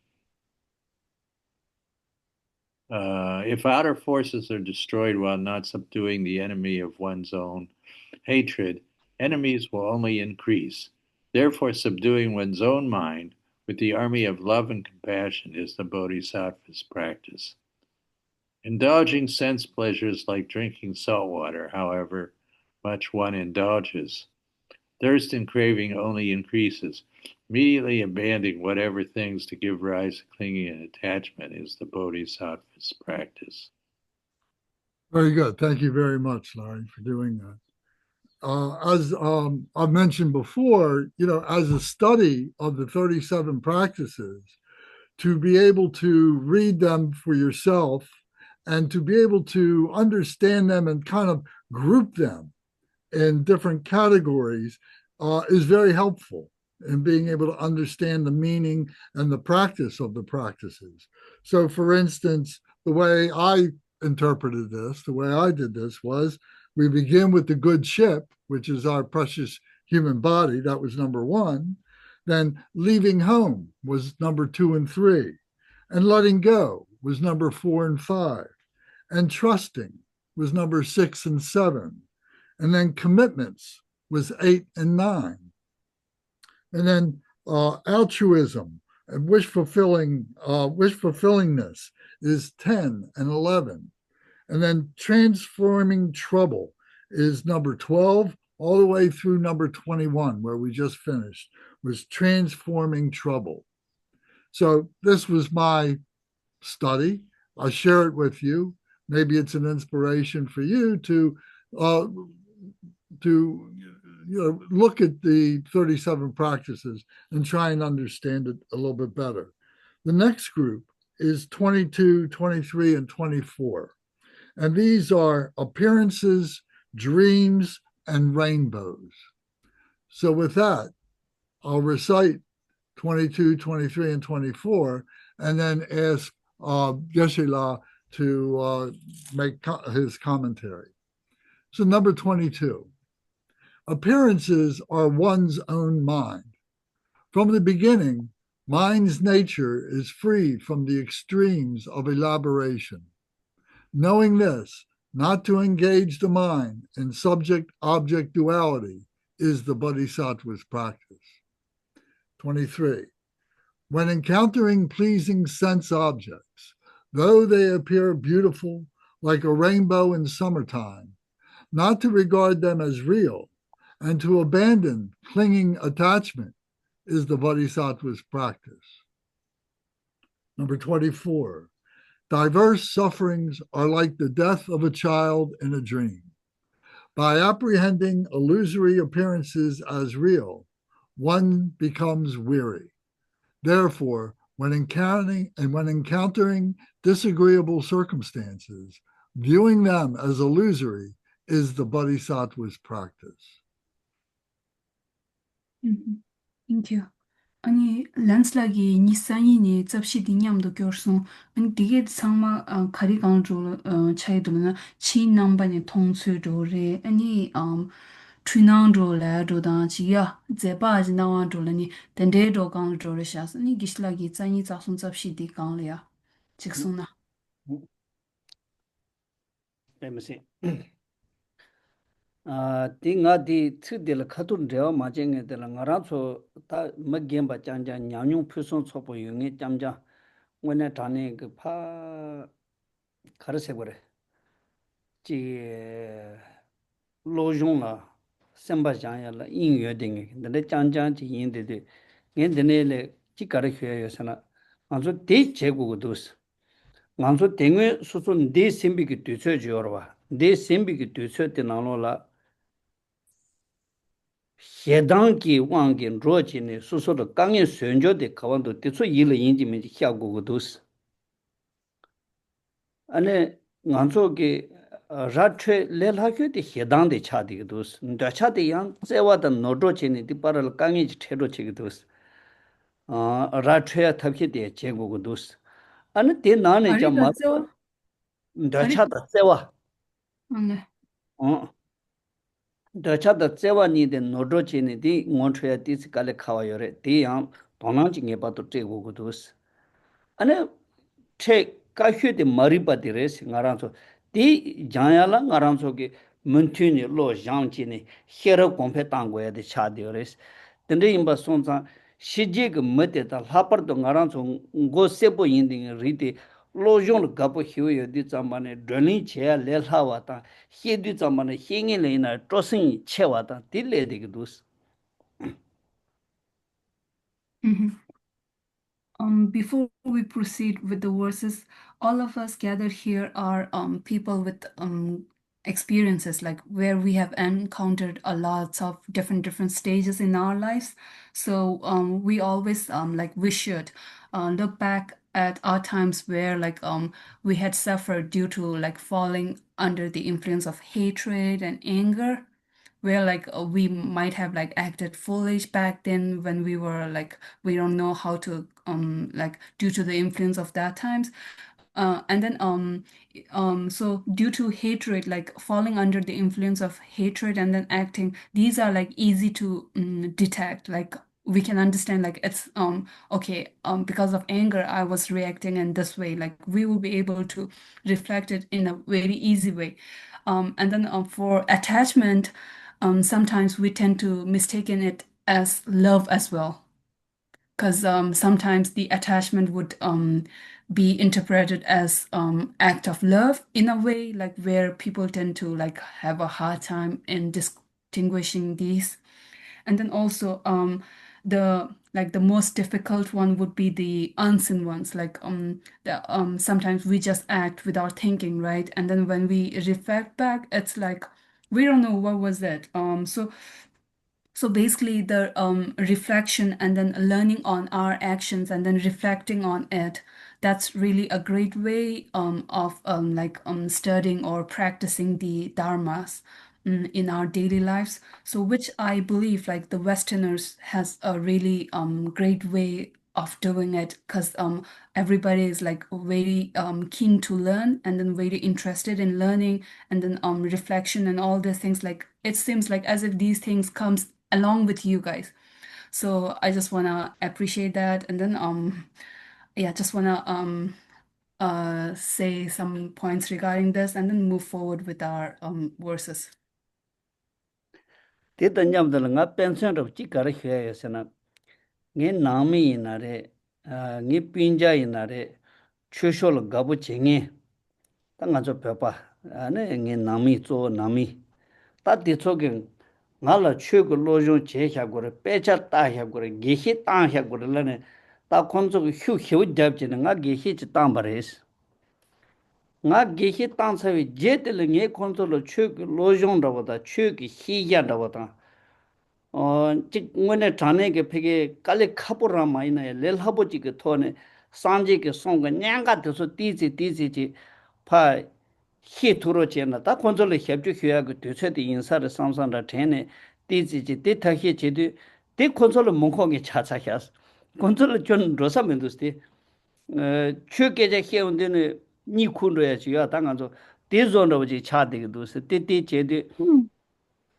If outer forces are destroyed while not subduing the enemy of one's own hatred, enemies will only increase. Therefore, subduing one's own mind with the army of love and compassion is the Bodhisattva's practice. Indulging sense pleasures like drinking salt water, however much one indulges, thirst and craving only increases. Immediately abandoning whatever things to give rise to clinging and attachment is the Bodhisattva's practice. Very good. Thank you very much, Larry, for doing that. As I've mentioned before, as a study of the 37 practices, to be able to read them for yourself and to be able to understand them and kind of group them in different categories is very helpful in being able to understand the meaning and the practice of the practices. So, for instance, the way I interpreted this, the way I did this was we begin with the good ship, which is our precious human body. That was number 1. Then leaving home was number 2 and 3. And letting go was number 4 and 5. And trusting was number 6 and 7. And then commitments was 8 and 9. And then altruism and wish fulfillingness is 10 and 11. And then transforming trouble is number 12, all the way through number 21, where we just finished, was transforming trouble. So this was my study. I'll share it with you. Maybe it's an inspiration for you to look at the 37 practices and try and understand it a little bit better. The next group is 22, 23, and 24. And these are appearances, dreams, and rainbows. So with that, I'll recite 22, 23, and 24, and then ask Geshe to make his commentary. So number 22, appearances are one's own mind. From the beginning, mind's nature is free from the extremes of elaboration. Knowing this, not to engage the mind in subject-object duality is the Bodhisattva's practice. 23. When encountering pleasing sense objects, though they appear beautiful like a rainbow in summertime, not to regard them as real and to abandon clinging attachment is the Bodhisattva's practice. Number 24. Diverse sufferings are like the death of a child in a dream. By apprehending illusory appearances as real, one becomes weary. Therefore, when encountering disagreeable circumstances, viewing them as illusory is the Bodhisattva's practice. Thank you. 아니 란슬라기 니사이니 잡시디 냠도 겨르송 아니 디게 상마 카리 강조 차이도나 치 넘바니 통수도레 아니 트리낭도 라도다 지야 제바지 나와도라니 덴데도 강조를 샤스 니 기슬라기 짜니 자손 잡시디 강려야 직송나 뱀시 딩아디 트딜 카툰데어 마쟁에들 나라서 다 먹gem바 짱짱 냥용 표선 초보 용에 짬자 원에 다네 그파 가르세 버래 지 로종라 셈바장야라 인여딩에 근데 짱짱지 인데데 겐데네레 지 가르혀요서나 아주 대 제국도스 만소 땡외 수순 대 셈비기 뒤쳐지어와 대 셈비기 뒤쳐때 나노라 해당기 왕기 로지네 수소의 강의 선조의 가원도 대초 일을 인지면 하고도스 안에 간소기 라트 레라교의 해당대 차디도스 nda차대 양 세와다 노조지네 디파를 강의 테로치기도스 라트야 탑히대 제고고도스 안에 대 나네 좀 nda차다 세와 네 더차다 세와니데 노조치니디 몬트야 디스칼레 카와요레 디양 동남징에 봐도 제고고도스 아니 체 카휴데 마리바디레스 나란소 디 장야라 나란소게 문튜니 로 장치니 헤르 콤페 땅고야데 차디오레스 근데 임바 손자 시제그 머데다 하퍼도 나란소 고세보 인딩 리디 로존 가보 히오요 디자만에 드니 체 레하와타 히디 자만에 힝이레나 토싱 체와타 딜레디기도스 Before we proceed with the verses, all of us gathered here are people with experiences, like where we have encountered a lot of different stages in our lives. So we always we should look back at our times where we had suffered due to falling under the influence of hatred and anger, where we might have acted foolish back then when we were we don't know how to due to the influence of that times. And then so due to hatred, falling under the influence of hatred and then acting, these are easy to detect, we can understand like it's okay, because of anger I was reacting in this way. Like we will be able to reflect it in a very easy way. And then for attachment, sometimes we tend to mistaken it as love as well, because sometimes the attachment would be interpreted as act of love in a way, like where people tend to like have a hard time in distinguishing these. And then also the like the most difficult one would be the unseen ones, like sometimes we just act without thinking, right? And then when we reflect back, it's like we don't know what was that. So basically, the reflection and then learning on our actions and then reflecting on it, that's really a great way of studying or practicing the dharmas in our daily lives. So which I believe like the Westerners has a really great way of doing it, because everybody is like very keen to learn and then very interested in learning, and then reflection and all these things, like it seems like as if these things comes along with you guys. So I just wanna appreciate that, and then yeah, just wanna say some points regarding this, and then move forward with our verses. Teta nyamdala nga pension rab chi kara khaya sana nge nami inare nge pinja inare chushol gabu chinge ta nga zo pepa ane nge nami zo nami ta di zo ge nga la chu gu lo jong che kya gore pecha ta kya gore gehi ta kya gore lane ta khonzo gu hyu hyu jab chine nga gehi chi ta bares nga gehi ta sawi je tele nge khonzo lo chu gu lo jong da wada chu gu hi ya da wada 직 원에 자네게 되게 깔리 카보라 마이나에 렐하보지게 토네 산지게 송가 냥가 돼서 띠지 파 히투로제나 다 콘솔레 협주 휴야고 되체디 인사를 상상다 되네 띠지지 띠타히 제디 띠 콘솔레 몽콩게 차차하스 콘솔레 전 로사멘도스티 추게제 해운데는 니쿤로야지야 당한서 띠존로지 차되기도스 띠띠 제디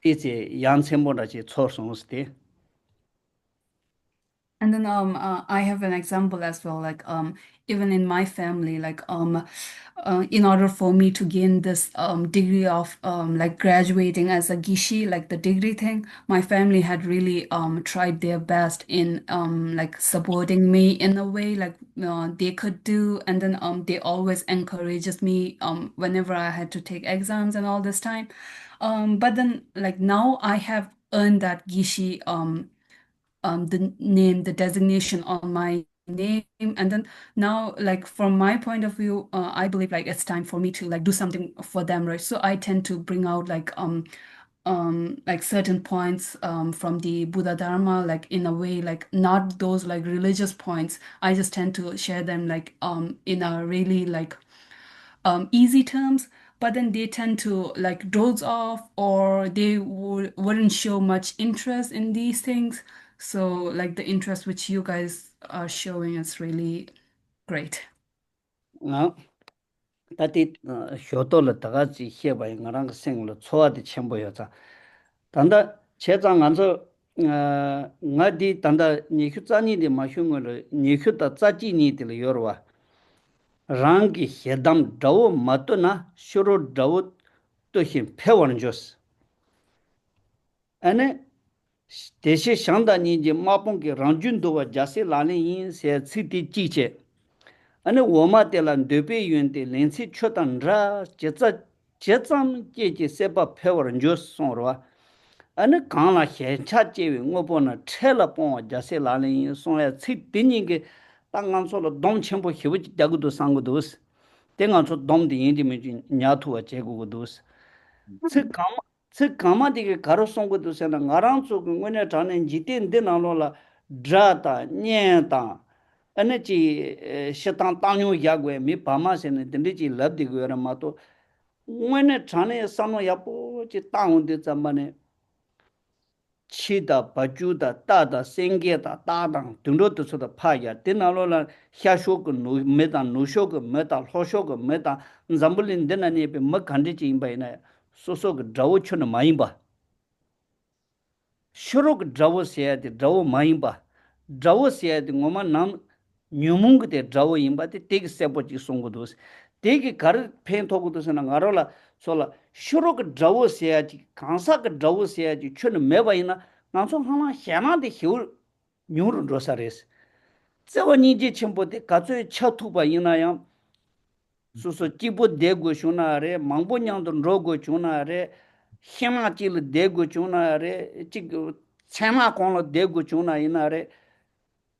띠지 양sem보다지 초성스티 And then I have an example as well, like even in my family, like in order for me to gain this degree of like graduating as a gishi, like the degree thing, my family had really tried their best in like supporting me in a way like they could do, and then they always encourages me whenever I had to take exams and all this time. But then like now I have earned that gishi the name, the designation on my name. And then now, like from my point of view, I believe like it's time for me to like do something for them, right? So I tend to bring out like certain points from the Buddha Dharma, like in a way, like not those like religious points. I just tend to share them like in a really like easy terms, but then they tend to like doze off, or they wouldn't show much interest in these things. So like the interest which you guys are showing is really great. 나 다디 쇼도를 다가지 해봐요 나랑 생로 초아디 첨보여자 단다 제장 안서 나디 단다 니휴자니데 마흉을 니휴다 짜지니들 요르와 랑기 해담 더우 마토나 쇼로 더우 또힘 패원은 조스 아니 대시 상단이 이제 마봉게 랑준도와 자세 라는 인세 치디 지체 아니 오마텔란 데베윤데 렌시 초단라 제참 제제 세바 페워런 조스송로와 아니 강라 해차제위 오보나 텔라봉 자세 라는 송에 치디니게 땅간소로 동첨부 희부지 되고도 상고도스 땡간소 동디 인디미 냐투와 제고도스 즉 가마디게 가로송 것도 세나 나랑 속 응원에 자는 지된데 나로라 드라타 녜타 아니지 시탄 땅요 야고에 미 바마세는 된디지 럽디고 여러마도 응원에 자네 산노 야포지 땅운데 잠만에 치다 바주다 따다 생게다 따당 등로도서도 파야 되나로라 샤쇼고 메다 노쇼고 메다 호쇼고 메다 잠불린데나니 뭐 간디지 임바이나 소소가 자오촌의 마임바 shuruk drawo siya de drawo mayimba drawo siya de ngoma nam nyumung de drawo yimba de tegi sepo chi songo dos tegi kar pen togu dos na ngarola sola shuruk drawo siya ji kansa ka drawo siya ji chun meba ina ngangso hana hyana de hiu nyur rosa res tsewa niji chimbo de katso cha tuba ina yang suso jibo dego shuna re mangbo nyangdo rogo chuna re hima chil dego chuna re chik chema konglo dego chuna ina re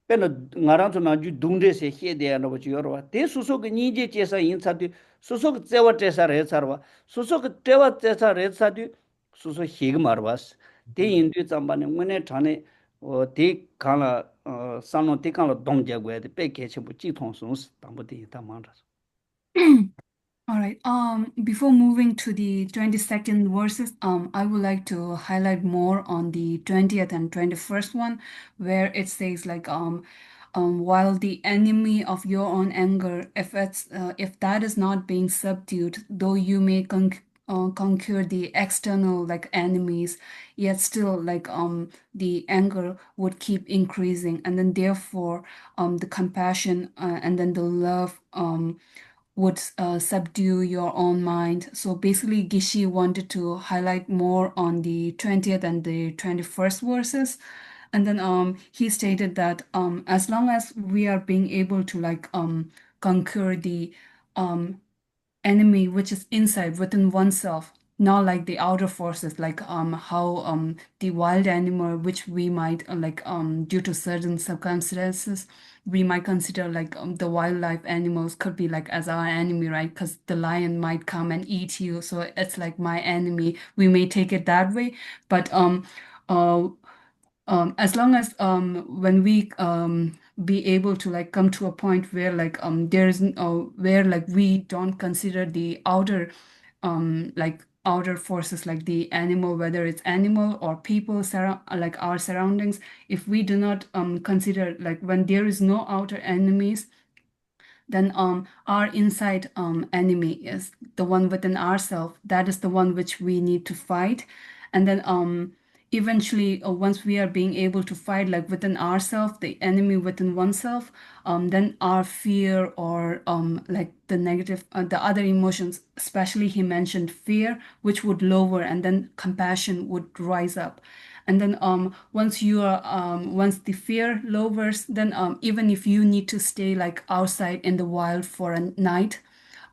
pena ngaranzo na ju dungre se he de na bochi yorwa te suso ke nije chesa in sadu suso ke tsewa chesa re sarwa suso ke tsewa chesa re sadu suso hig marwas te indu tsamba ne ngone thane te kala sano te kala dongja gwe de pe ke chebu chi thong sus tambo te ta mandras. All right. Before moving to the 22nd verses, I would like to highlight more on the 20th and 21st one, where it says like, while the enemy of your own anger, if that is not being subdued, though you may conquer the external like enemies, yet still like the anger would keep increasing, and then therefore the compassion and then the love would subdue your own mind. So basically, Gishi wanted to highlight more on the 20th and the 21st verses. And then he stated that as long as we are being able to like conquer the enemy which is inside within oneself, not like the outer forces, like how the wild animal which we might due to certain circumstances we might consider like the wildlife animals could be like as our enemy, right? Because the lion might come and eat you, so it's like my enemy. We may take it that way, but uh as long as when we be able to like come to a point where like there is where like we don't consider the outer outer forces like the animal, whether it's animal or people surround like our surroundings, if we do not consider like when there is no outer enemies, then our inside enemy is the one within ourselves. That is the one which we need to fight. And then eventually once we are being able to fight like within ourselves, the enemy within oneself, then our fear or like the negative the other emotions, especially he mentioned fear, which would lower, and then compassion would rise up. And then once you are once the fear lowers, then even if you need to stay like outside in the wild for a night,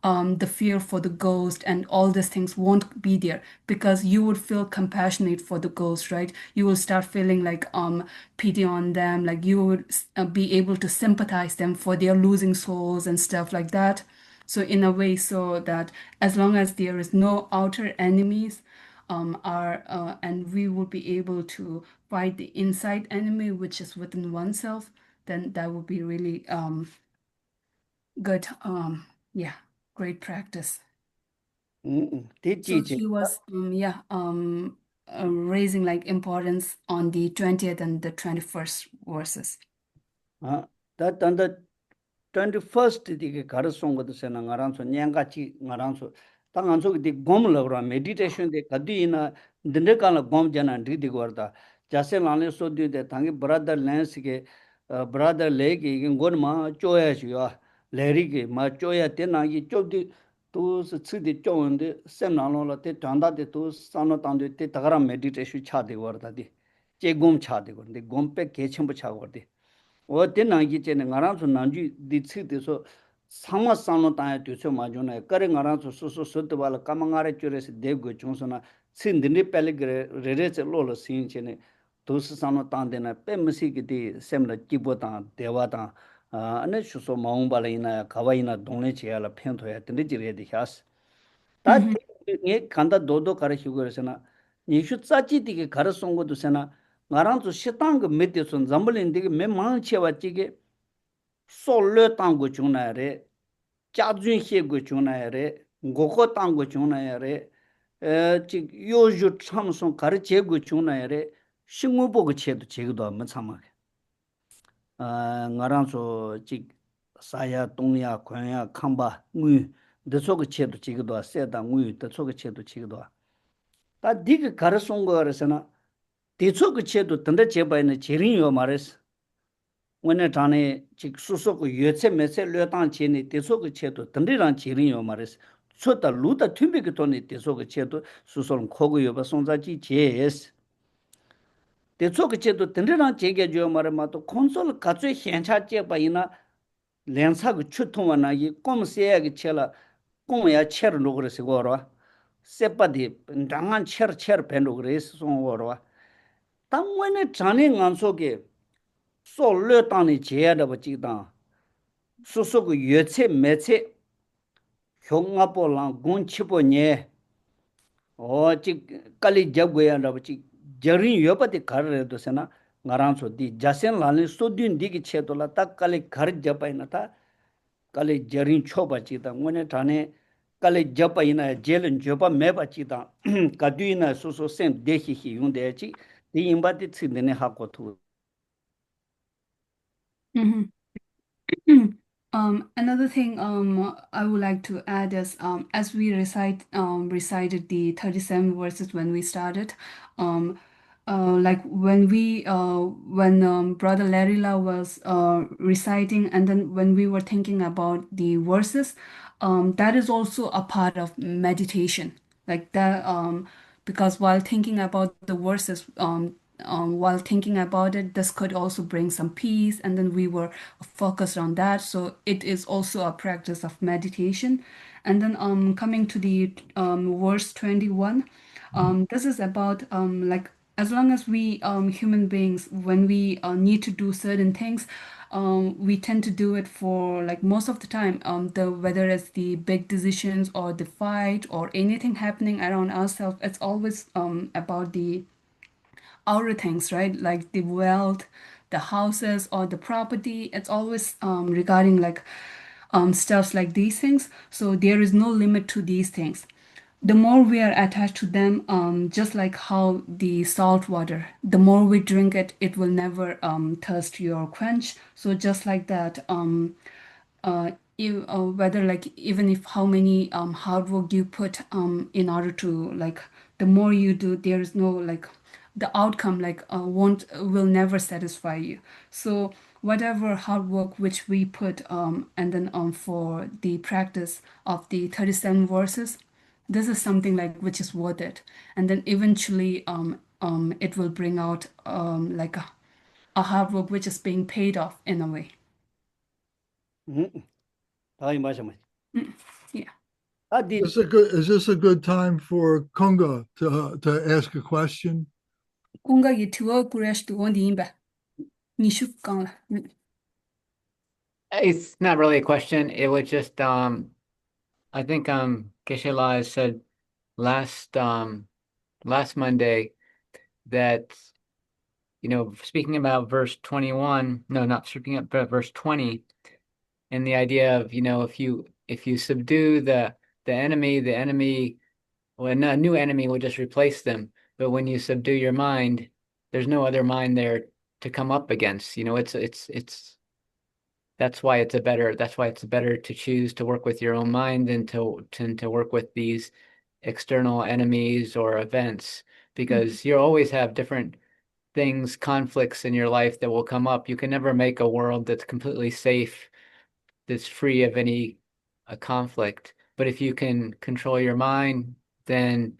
the fear for the ghost and all these things won't be there, because you would feel compassionate for the ghost, right? You will start feeling like pity on them, like you would be able to sympathize them for their losing souls and stuff like that. So in a way, so that as long as there is no outer enemies, and we will be able to fight the inside enemy, which is within oneself, then that would be really good. Yeah, great practice. Te So chi chi he was raising like importance on the 20th and the 21st verses. ta tanda 21st di gar song go se na ngaran so nyanga chi ngaran so ta ngan so di gom lo ra meditation de kadi na dinde ka la gom jana di di gor da jase la le so di de tangi brother lens ke brother le ke ngon ma choya chi ya le ri ke ma choya te na yi chob di tu su chi di chon de sem na lo la te tanda de tu sa no tan de te ta meditation cha de gor da di che gom cha de gor de gom pe ke chem cha gor de o te nangji che ne ngaran su nangju di tsi de so sama sano ta ya tu so ma jo na kare ngaran su su su de wala kama ngare chure se de go chung so na tsin din pele re re che lo lo sin che ne to su sano ta de na pe msi ki di sem la ki bo ta dewa ta ane shu so ma ung ba la ina ka wa ina dong le che ya la phen tho ya de ji re de khas ta nge kanda do do kare shu go se na ni shu tsa chi di ke kar song go du se na ngaran su shitang me de sun zambalin de me mang che wa chi ge so le tang go chung na re cha jun he go chung na re go ko tang go chung na re chi yo ju cham son kar che go chung na re sing mo bo go che do che do ma cham ma ngaran su chi sa ya dong ya kwan ya kham ba ngu de so go che do che do se da ngu de so go che do che do ta dig kar song go re se na 대초 그 체도 던데 제바에는 제린요 말했어. 원래 전에 즉 수속고 유체 매체 려당 제니 대초 그 체도 던데랑 제린요 말했어. 초다 루다 튠비게 돈이 대초 그 체도 수속은 코고요 바 송자지 제스. 대초 그 체도 던데랑 제게 줘 말에 마도 콘솔 가츠에 현차 제바이나 렌사 그 추통하나 이 꼼세야게 체라 꼼야 체르로 그래서 거라. 세빠디 당한 체르 벤로 그래서 송거라. 당원의 전에 안속에 솔려 땅이 제야다 버지다 수수고 여체 매체 형아볼랑 군치보니 어지 깔리 잡고야다 버지 저린 여바디 가르래도 세나 나란소 디 자센 라니 소딘 디기 체돌라 딱 깔리 가르 잡아이나타 깔리 저린 초바지다 원에 전에 깔리 잡아이나 제른 잡아 매바지다 가두이나 수수 셈 데히히 용대지 디 임바디 츠드네 하고 투 Mhm. Another thing I would like to add is as we recited the 37 verses when we started, like when Brother Larila was reciting, and then when we were thinking about the verses, that is also a part of meditation. Like that, because while thinking about the verses, while thinking about it, this could also bring some peace, and then we were focused on that. So it is also a practice of meditation. And then coming to the verse 21, this is about like as long as we human beings, when we need to do certain things, we tend to do it for like most of the time, the whether it's the big decisions or the fight or anything happening around ourselves, it's always about the outer things, right? Like the wealth, the houses, or the property. It's always regarding like stuffs like these things. So there is no limit to these things. The more we are attached to them, just like how the salt water, the more we drink it, it will never thirst you or quench. So just like that, whether like even if how many hard work you put in order to like the more you do, there is no like the outcome like won't will never satisfy you. So whatever hard work which we put and then for the practice of the 37 verses, this is something like which is worth it, and then eventually it will bring out like a hard work which is being paid off in a way. 다이 마셔마 Yeah. 아디 Is this a good time for Kunga to ask a question? 공각이 두어 그래서 두어디 임바 니슈깡라. It's not really a question. It was just I think Geshe Lai said last last Monday that speaking about verse 21, no, not speaking about verse 20, and the idea of if you subdue the enemy, well, a new enemy will just replace them. But when you subdue your mind, there's no other mind there to come up against. It's that's why it's better to choose to work with your own mind than to work with these external enemies or events, because you always have different things, conflicts in your life that will come up. You can never make a world that's completely safe, that's free of any conflict. But if you can control your mind, then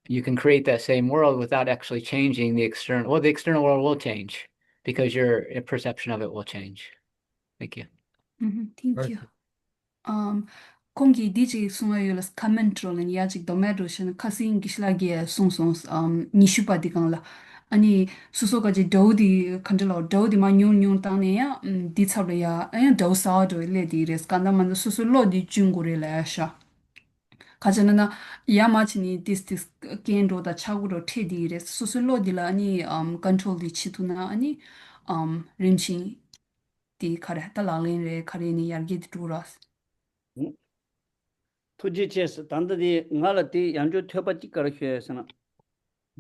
you can create that same world without actually changing the external. Well, the external world will change because your perception of it will change. Thank you. Thank you. 공기 디지 송아요라스 카멘트롤은 야직 도메도션 카싱 기슬라게 송송스 니슈바디강라 아니 수소가지 도디 컨트롤 도디 마뇽뇽 땅네야 디차브야 아야 도사도 레디레스 간다만 수술로디 중고레라샤 가자나나 야마치니 디스티스 겐도다 차구로 테디레스 수술로디라 아니 컨트롤 디치투나 아니 림치 디 카레 탈랄린레 카레니 야르게디 투라스 투지체스 단다디 응알라디 양주 퇴바지 가르셔서나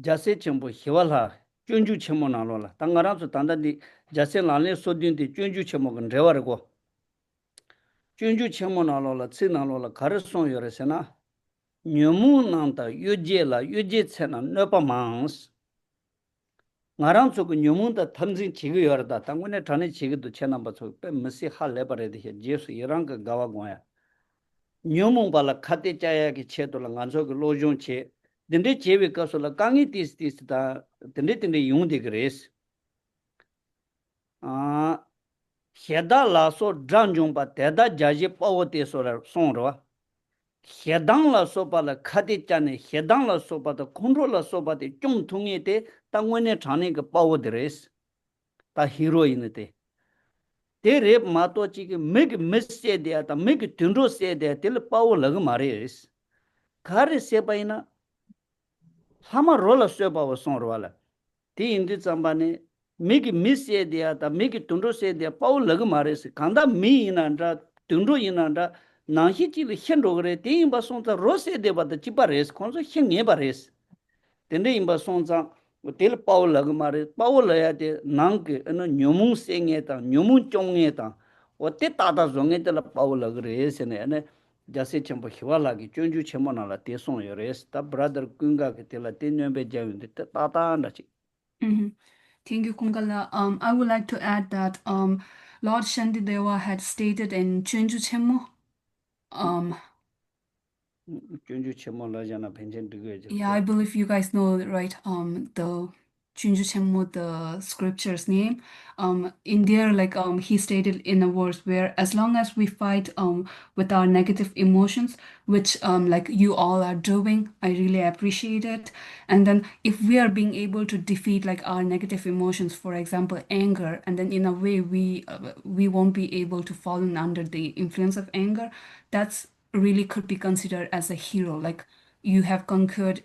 자세 정보 희발하 쫀주 첨모 나로라 당가라서 단다디 자세 란레 소딘디 쫀주 첨모건 레와르고 쫀주 첨모 나로라 츠나로라 가르송 요레서나 녀무난다 유제라 유제체나 너바망스 ngaran so nyumun da thamjin chigi yorda tangune thane chigi du chena ba so pe msi hal le bare de jesu irang ga gawa goya nyumun bala khate chaya ki che to la nganso ko lojong che dinde chewe ka so la kangi tis tis da dinde yung de gres a heda la so dranjong ba teda jaje pawo te so la song ro hedang la so ba la khate chane hedang la so ba da control la so ba de chung thungi te tangone thane ga pawo de res ta hero in te te rep ma to chi ke meg messe de ta meg tindro se de tel pawo lag mare res khare se pa ina hama rola se pa son rola ti indi chambane meg messe de ta meg tindro se de pawo lag mare se kanda mi ina nda tindro ina nda na hi chi le hen ro gre ti ba son ta ro se de ba da chi pa res kon so hen nge ba res tende imba son za tel pawo lag mare pawo la ya de nang ke no nyomung se nge ta nyomung chong nge ta o te ta da zong nge te la pawo lag re se ne ne jase chemba hiwa la gi chonju chemo na la te son yo res ta brother kunga ke te la te nyembe ja yun te ta ta na chi Thank you, Kunkala. I would like to add that Lord Shantideva had stated in Chunju Chemo. chonju chemo la jana penchen de ge Yeah, I believe you guys know, right? The Chunju Chemo, the scripture's name. In there, like he stated in a verse where as long as we fight with our negative emotions, which like you all are doing, I really appreciate it. And then if we are being able to defeat like our negative emotions, for example, anger, and then in a way we won't be able to fall under the influence of anger, that's really could be considered as a hero. Like you have conquered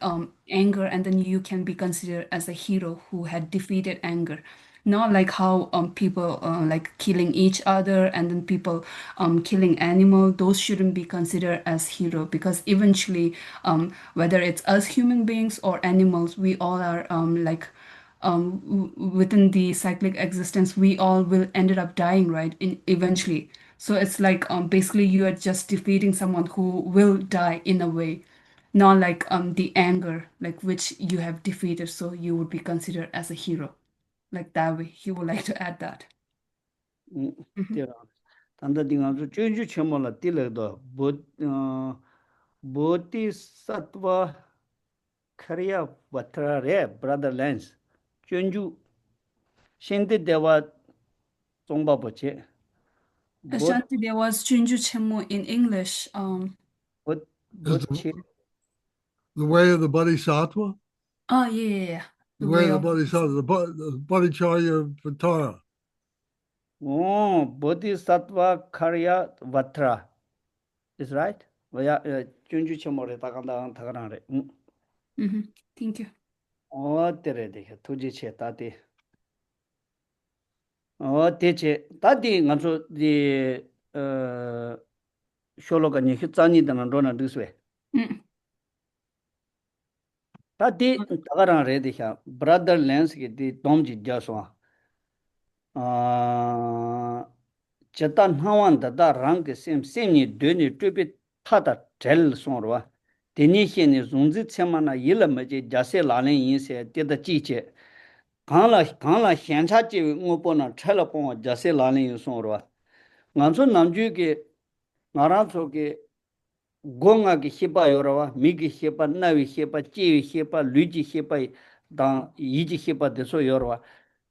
anger, and then you can be considered as a hero who had defeated anger. Not like how people like killing each other, and then people killing animal, those shouldn't be considered as hero, because eventually whether it's us human beings or animals, we all are like within the cyclic existence, we all will ended up dying, right? Eventually. So it's like basically you are just defeating someone who will die in a way, not like the anger like which you have defeated, so you would be considered as a hero. Like that way, he would like to add that. te ra tanda dinga zu chonju chemo la ti le do bodhisattva Korea Vatra re brother lens chonju shende dewa zongba boche bod Ashanti, there was Chunju Chemo in English. bod Is bodche the way of the Bodhisattva? Oh yeah. The The way way of the of Bodhisattva, the Bodhicharya Vatara. oh bodhisattva Korea Vatra is right waya chonju chemo re ta kanda ta kana re Thank you. oh tere de tuji che ta de oh te che ta di nganso di shologa ni hitsani dana rona duswe ta di tagarang re de kya brother lens ki di domji jaswa cheta nawan da rang ke sem ni de ni tupi thada tel sonrwa teni he ni zungzi chema na yila ma je jase la len yin se de da ji che kangla hiancha ji ngopo na chela po jase la len yin sonrwa nganso namju ke ngarang so ke gonga ki hipa yorwa mi ki hipa nawi hipa chi hipa luji hipa da yiji hipa de so yorwa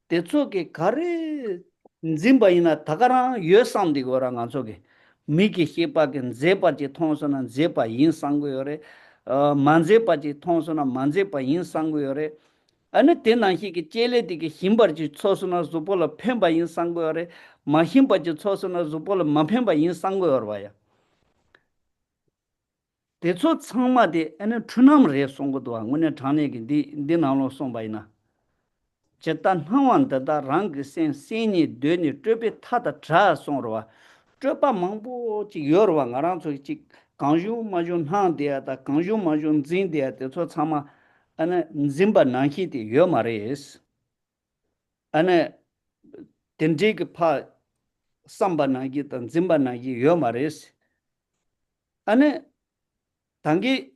대초 게 가래 짐바이나 타가라 여삼디 거랑 안 속에 미기 히바겐 제바지 통선은 제바 인상고요래 만제바지 통선은 만제바 인상고요래 아니 때나히기 젤레디기 힘버지 초선은 zuпол 펜바 인상고요래 마힘바지 초선은 zuпол 마펜바 인상고요래 대초 창마데 아니 추남레 송고도 안군에 타네기 디 나로 송바이나 chetan hawan da rang sen seni deni trepe thada tra sonrwa trepa mangbo chi yorwa ngarang so chi kangju majun han de da kangju majun zin de de so chama ana zimba nanghi de yo mares ana tenje ge pha samba nanghi tan zimba nanghi yo mares ana tangi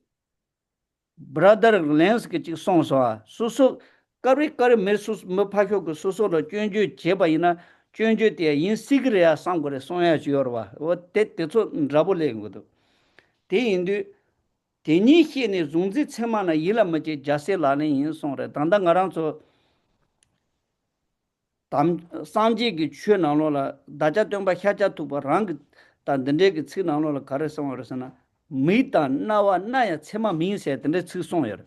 brother lens ke chi song so su su Kari mersus mapakyo ku soso lo gyönju jeba ina gyönju de in sigre ya sangore sonya jiyorwa o te so rabo le ngudo te indu teni hene zungzi tsema na yila maje jase la ne yin songre danda ngarang so tam samji gi chue na lo la daja tyongba hyaja tuba rang ta dende gi chi na lo la kare songre sana mi ta nawa naya tsema min se dende chi songre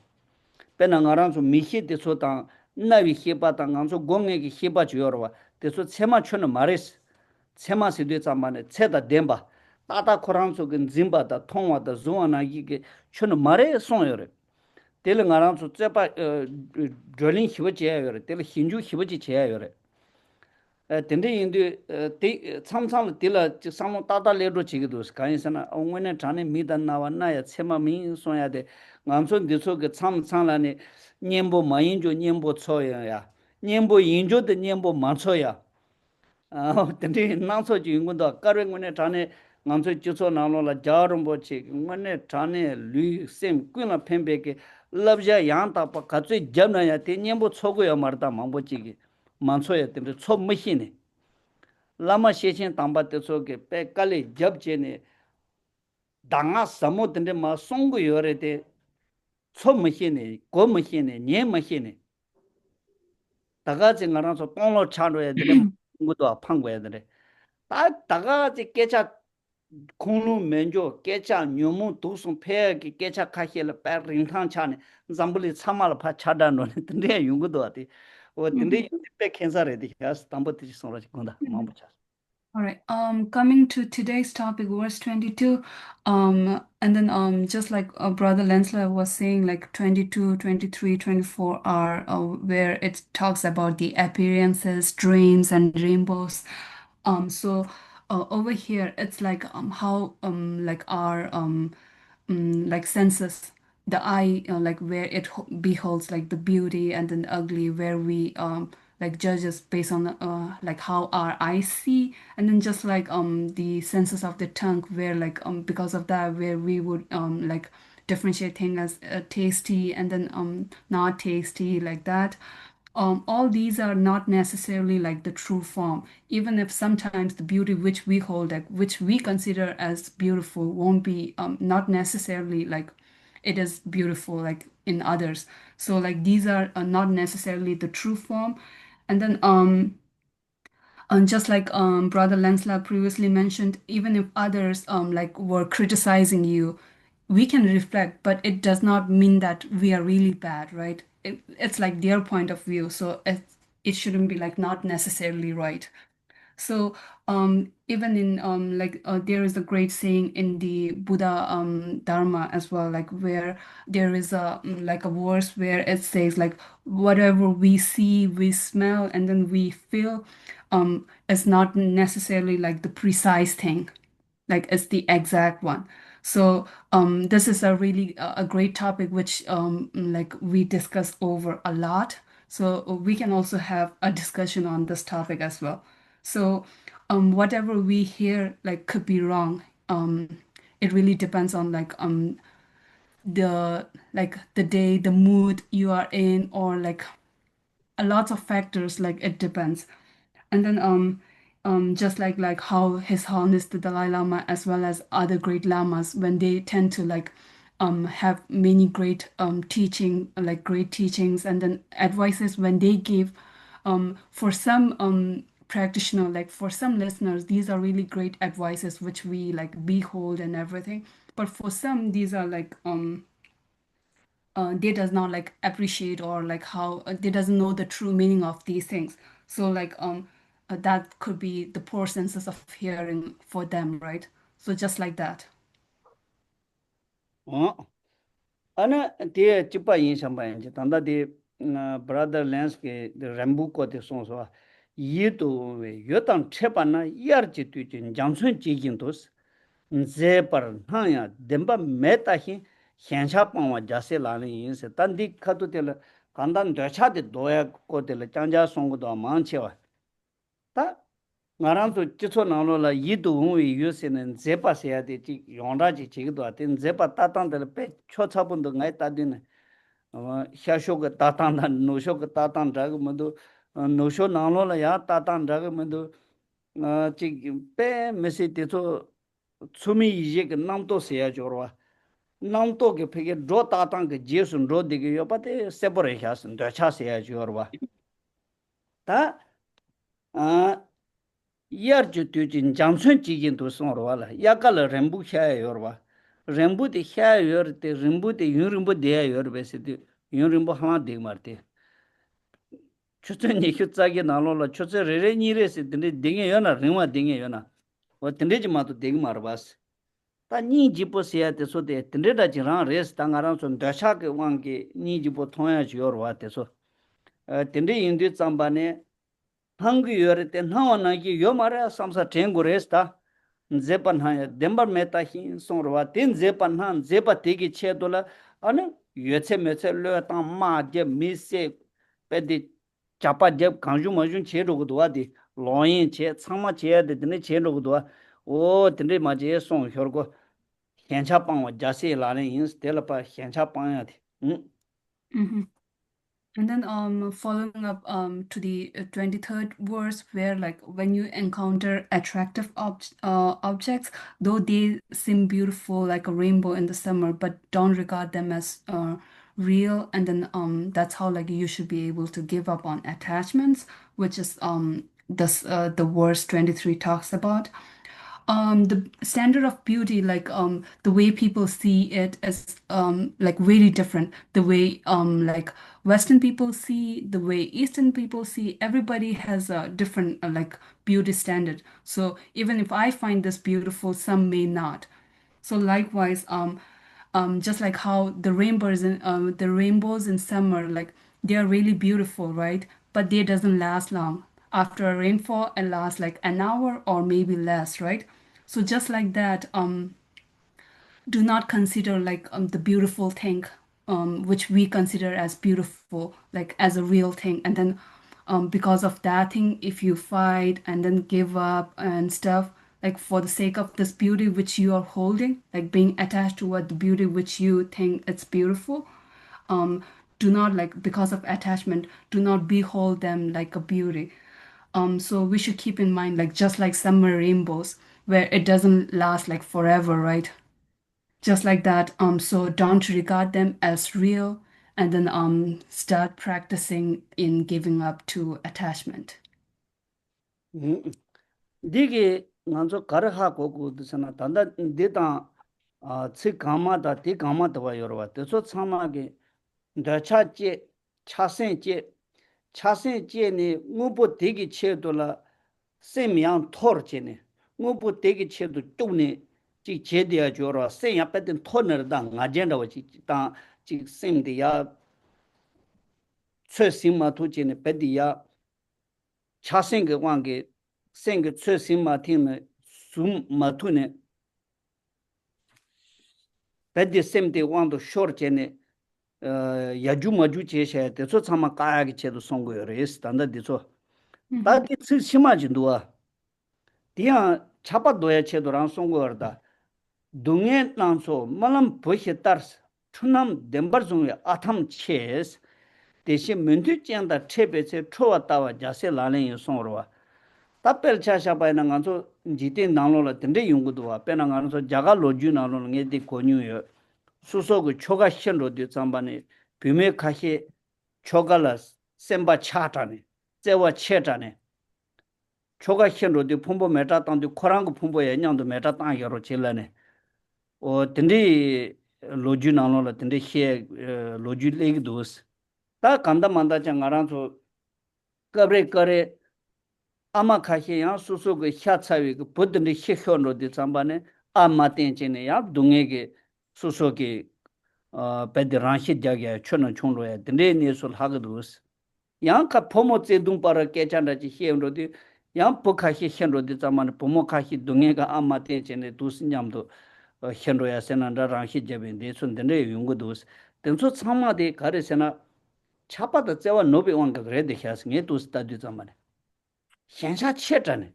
pena ngarang so mi hi de so ta 나위 히바다 강소 공에게 히바 주여와 대소 체마 추는 말이스 체마 시대 잠만에 체다 뎀바 따다 코란소 근 짐바다 통와다 조아나 이게 추는 말에 송여래 텔 나랑소 체바 졸린 히버지야여래 텔 힌주 히버지 제야여래 근데 인도 참참 딜라 상모 따다 레로 지기도 간이서나 옹원에 자네 미단 나와 나야 체마 민 송야데 남손 디소 그 참상라니 년보 마인조 년보 초야 년보 인조도 년보 만초야 근데 나서 지금도 까르군에 자네 남서 지소 나로라 자름보치 원에 자네 류셈 꾸나 펜베게 럽자 양다 바 같이 잡나야 대 년보 초고야 말다 망보지기 만초야 때문에 초 무히네 라마 시신 담바때 속에 빼깔리 잡제네 당아 사모든데 마 송고 요래데 초 무히네 고 무히네 년 무히네 다가지 나라서 똥로 차로야 돼 것도 판고야 돼 다가지 깨자 공루 면조 깨자 묘무 도송 폐기 깨자 카힐 빠링탕 차네 잠불이 참말 파 차다노네 근데 용거도 어디 어 근데 백 캔사레디 야스 담버티 소라지 건다 마음부터 All right. Coming to today's topic, verse 22, and then just like Brother Lensler was saying, like 22, 23, 24 are where it talks about the appearances, dreams, and rainbows. So over here, it's like how like our like senses, the eye, like where it beholds like the beauty and then ugly, where we like judges based on like how our eyes see, and then just like the senses of the tongue, where like because of that, where we would like differentiate things as tasty and then not tasty, like that. All these are not necessarily like the true form, even if sometimes the beauty which we hold, like which we consider as beautiful, won't be not necessarily like it is beautiful like in others. So like these are not necessarily the true form. And then just like Brother Lensla previously mentioned, even if others like were criticizing you, we can reflect, but it does not mean that we are really bad, right? It's like their point of view, so it shouldn't be like not necessarily right. So even in like there is a great saying in the Buddha Dharma as well, like where there is a like a verse where it says like whatever we see, we smell, and then we feel is not necessarily like the precise thing, like it's the exact one. So this is a really a great topic which like we discuss over a lot. So we can also have a discussion on this topic as well. So whatever we hear like could be wrong. It really depends on the day, the mood you are in, or like a lot of factors, like it depends. And then just like how His Holiness the Dalai Lama as well as other great lamas, when they tend to like have many great great teachings and then advices when they give for some practitioner, like for some listeners, these are really great advices which we like behold and everything. But for some, these are like they does not like appreciate, or like how they doesn't know the true meaning of these things. So like that could be the poor senses of hearing for them, right? So just like that. Ana de chipa yin shamba yin tanda de brother lens ke de rambu ko de song so yi to we yo tang chepa na yar chi tu chin jamsun chi jin dos ze par na ya demba meta hi hyansha pangwa jase la ni yin se tan di khatu de la kandan de cha de doya ko de la changja song do mang che wa ta ngaran to chicho na lo la yi do wi yu se nen ze pa se ya de chi yong ra chi chi do ten ze pa ta tang de pe cho cha bun do ngai ta de ne 샤쇼가 따탄다 노쇼가 따탄 자가 뭐도 노쇼 나로라 야 따탄 자가 뭐도 pe mesi teso tsumi ije ke namto seya jorwa namto ke pege dro tatang ke jesun dro dige yo pate sepore khasun da cha seya jorwa ta yar ju tu jin jamsun ji jin to sonrwa la yakal rembu kha yorwa rembu de kha yor te rembu de yun rembu de yor bese de yun rembu ha de marte chuchen ni chutsage nalola chuche rere ni re se de dinge yona ringwa dinge yona wa tende ji ma to deg mar bas ta ni ji po se ya te so de tende da ji ran res ta ngaran son da sha ke wang ke ni ji po thoya ji yor wa te so tende yin de chamba ne hang gi yor te na wa na gi yo mara samsa teng go res ta zepan ha dembar meta hi song ro wa tin zepan han zepa te gi che do la ane yeche meche le ta ma je mi se pe di chapa je kanju ma jun che ro go do wa di loyin che chama che de ne che ro go do wa 오 근데 맞지 송 혈고 현차 방와 자세 라는 인스텔 바 현차 방야 돼. 응. Mhm. And then following up to the 23rd verse where like when you encounter attractive objects, though they seem beautiful like a rainbow in the summer, but don't regard them as real, and then that's how like you should be able to give up on attachments, which is this the verse 23 talks about. The standard of beauty, like the way people see it is like really different. The way like Western people see, the way Eastern people see, everybody has a different like beauty standard. So even if I find this beautiful, some may not. So likewise, just like how the rainbows in summer, like they are really beautiful, right? But they doesn't last long. After a rainfall, it lasts like an hour or maybe less, right? So just like that, do not consider like the beautiful thing, which we consider as beautiful, like as a real thing, and then because of that thing, if you fight and then give up and stuff, like for the sake of this beauty which you are holding, like being attached to what the beauty which you think it's beautiful, um, do not like because of attachment, do not behold them like a beauty. So we should keep in mind, like just like summer rainbows, where it doesn't last like forever, right? Just like that. So don't regard them as real, and then start practicing in giving up to attachment. 디게 난저 가르하 고고 드스나 단다 데다 치 가마다 디 가마다 와 여러 와 대소 참하게 다차제 차센제 차센제니 무보 되기 체도라 세미양 토르제니 무보 되기 체도 쪽네 지 제대야 줘라 세야 빼든 토너다 나젠다 와지 땅지 셈디야 최심마 도제니 빼디야 차생게 관계 생게 최심마 팀의 숨 마투네 빼디 셈디 왕도 쇼르제니 야주 마주 제셔야 돼서 참아 까야게 제도 송고요. 스탠다드죠. 다디 심하진도와 디야 차바도야 제도랑 송고르다. 동해 난소 말람 보시다스 추남 덴버중에 아탐 체스 대신 문투짱다 체베체 초왔다와 자세 라는 송으로와 답벨 차샤바이나 간소 지대 나로라 된데 용구도와 빼나가서 자가 로주 나로는 게디 권유요. 수소그 초가 현로디 잠반에 비메 카히 초가라 셈바 차타네 제와 체타네 초가 현로디 풍보 메타 땅디 코랑고 풍보에 냥도 메타 땅 여러 질라네 든디 로주 나노라 든디 해 로주 레기 도스 다 간다 만다 장가란소 거브레 거레 아마 카히야 수소그 샤차위 그 보든디 해현로디 잠반에 아마텐체네 야 동에게 수소기 베드란시 자게 촌은 총로에 드네니술 하거두스 양카 포모제 둥바라 깨찬다지 히엔로디 양 포카히 현로디 자만 포모카히 동에가 아마텐체네 두스냠도 현로야 세난다 랑시 제벤데 순데네 용고두스 등소 참마데 가르세나 차바다 제와 노베 왕가 그래데 하스게 두스다디 자만에 현사 체잖아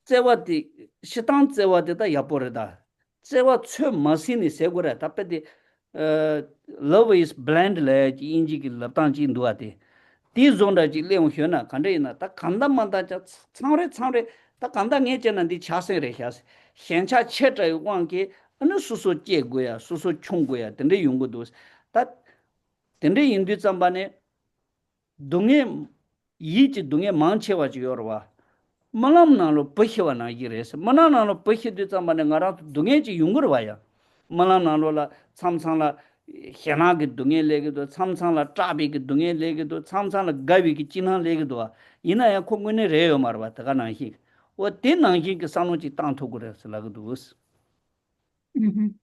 제와디 시당 제와데다 야보르다 제와 최 머신이 세고라 답베디 love is blind le inji ki laptang ji ndwa de di zong da ji leong hyo na kan de na ta kanda ma da cha chang re ta kanda nge chen na di cha se re hya se xian cha che zhe wang ge ane su su jie gu ya su su chung gu ya den de yong gu du ta den de yin du zang ba ne dongye yi ji dongye mang che wa ji yor wa malam na lo phe wa na yi re se mana na lo phe du zang ba ne ngara dongye ji yong gu wa ya malam na lo la cham chang la xiana ge dongye le ge do cham chang la tra bi ge dongye le ge do cham chang la ga bi ge chin le ge do ina ya ko ne re yo mar wa ta ga na hi wo tin na hi ge sa no ji tang thu gu re se la ge do Mhm.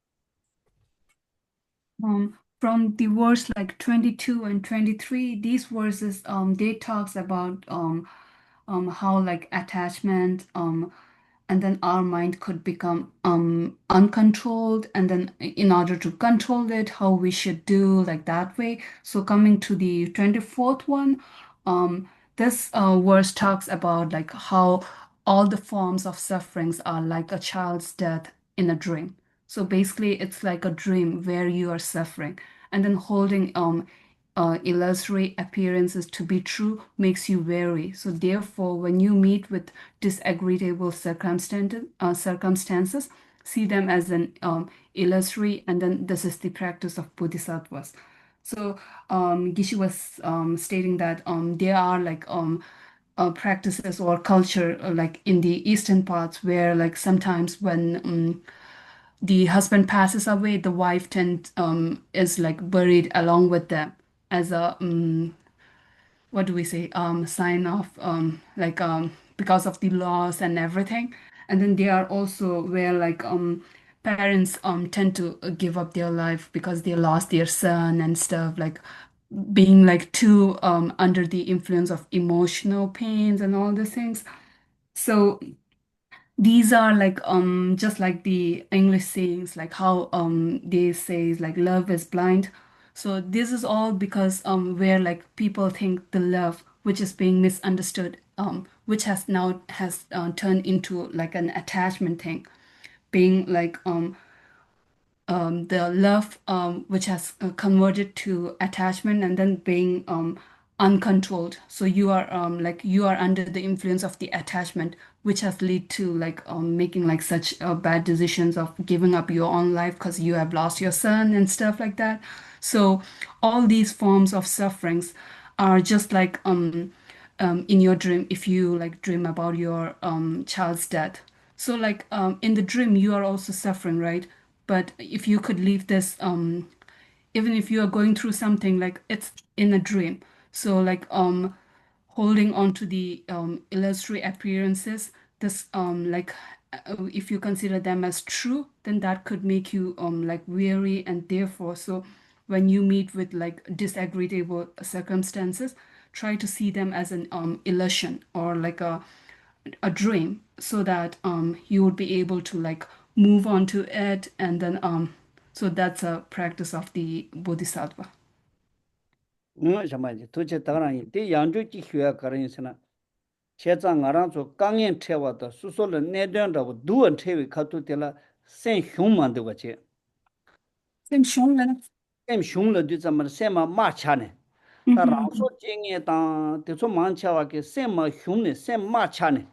From the verse like 22 and 23, these verses they talks about how like attachment and then our mind could become uncontrolled, and then in order to control it, how we should do like that way. So coming to the 24th one, this verse talks about like how all the forms of sufferings are like a child's death in a dream. So basically, it's like a dream where you are suffering, and then holding illusory appearances to be true makes you weary. So therefore, when you meet with disagreeable circumstances, see them as an illusory, and then this is the practice of bodhisattvas. So Gishi was stating that there are like practices or culture like in the eastern parts where like sometimes when the husband passes away, the wife is like buried along with them as a what do we say sign of like because of the loss and everything. And then there are also where like parents tend to give up their life because they lost their son and stuff, like being like too under the influence of emotional pains and all these things. So these are like just like the English sayings, like how they say like love is blind. So this is all because where like people think the love which is being misunderstood, which has turned into like an attachment thing, being like the love which has converted to attachment and then being uncontrolled. So you are like you are under the influence of the attachment, which has led to like making like such bad decisions of giving up your own life because you have lost your son and stuff like that. So all these forms of sufferings are just like in your dream, if you like dream about your child's death. So like in the dream you are also suffering, right? But if you could leave this even if you are going through something, like it's in a dream. So like holding on to the illusory appearances, this like if you consider them as true, then that could make you like weary, and therefore so when you meet with like disagreeable circumstances, try to see them as an illusion or like a dream, so that you would be able to like move on to it, and then so that's a practice of the bodhisattva. shamaji tuche tagarang di yangzhu ji xuya karin sina che zang ngarang zo gangyen chewa da suso le nedyan rawa duwan chewi katu tila sen xiong mandi wache Then Shonglen. sen xiong le du zamar sen ma cha ne ta rang so jingye tang de so mang cha wa ke sen ma xiong ne sen ma cha ne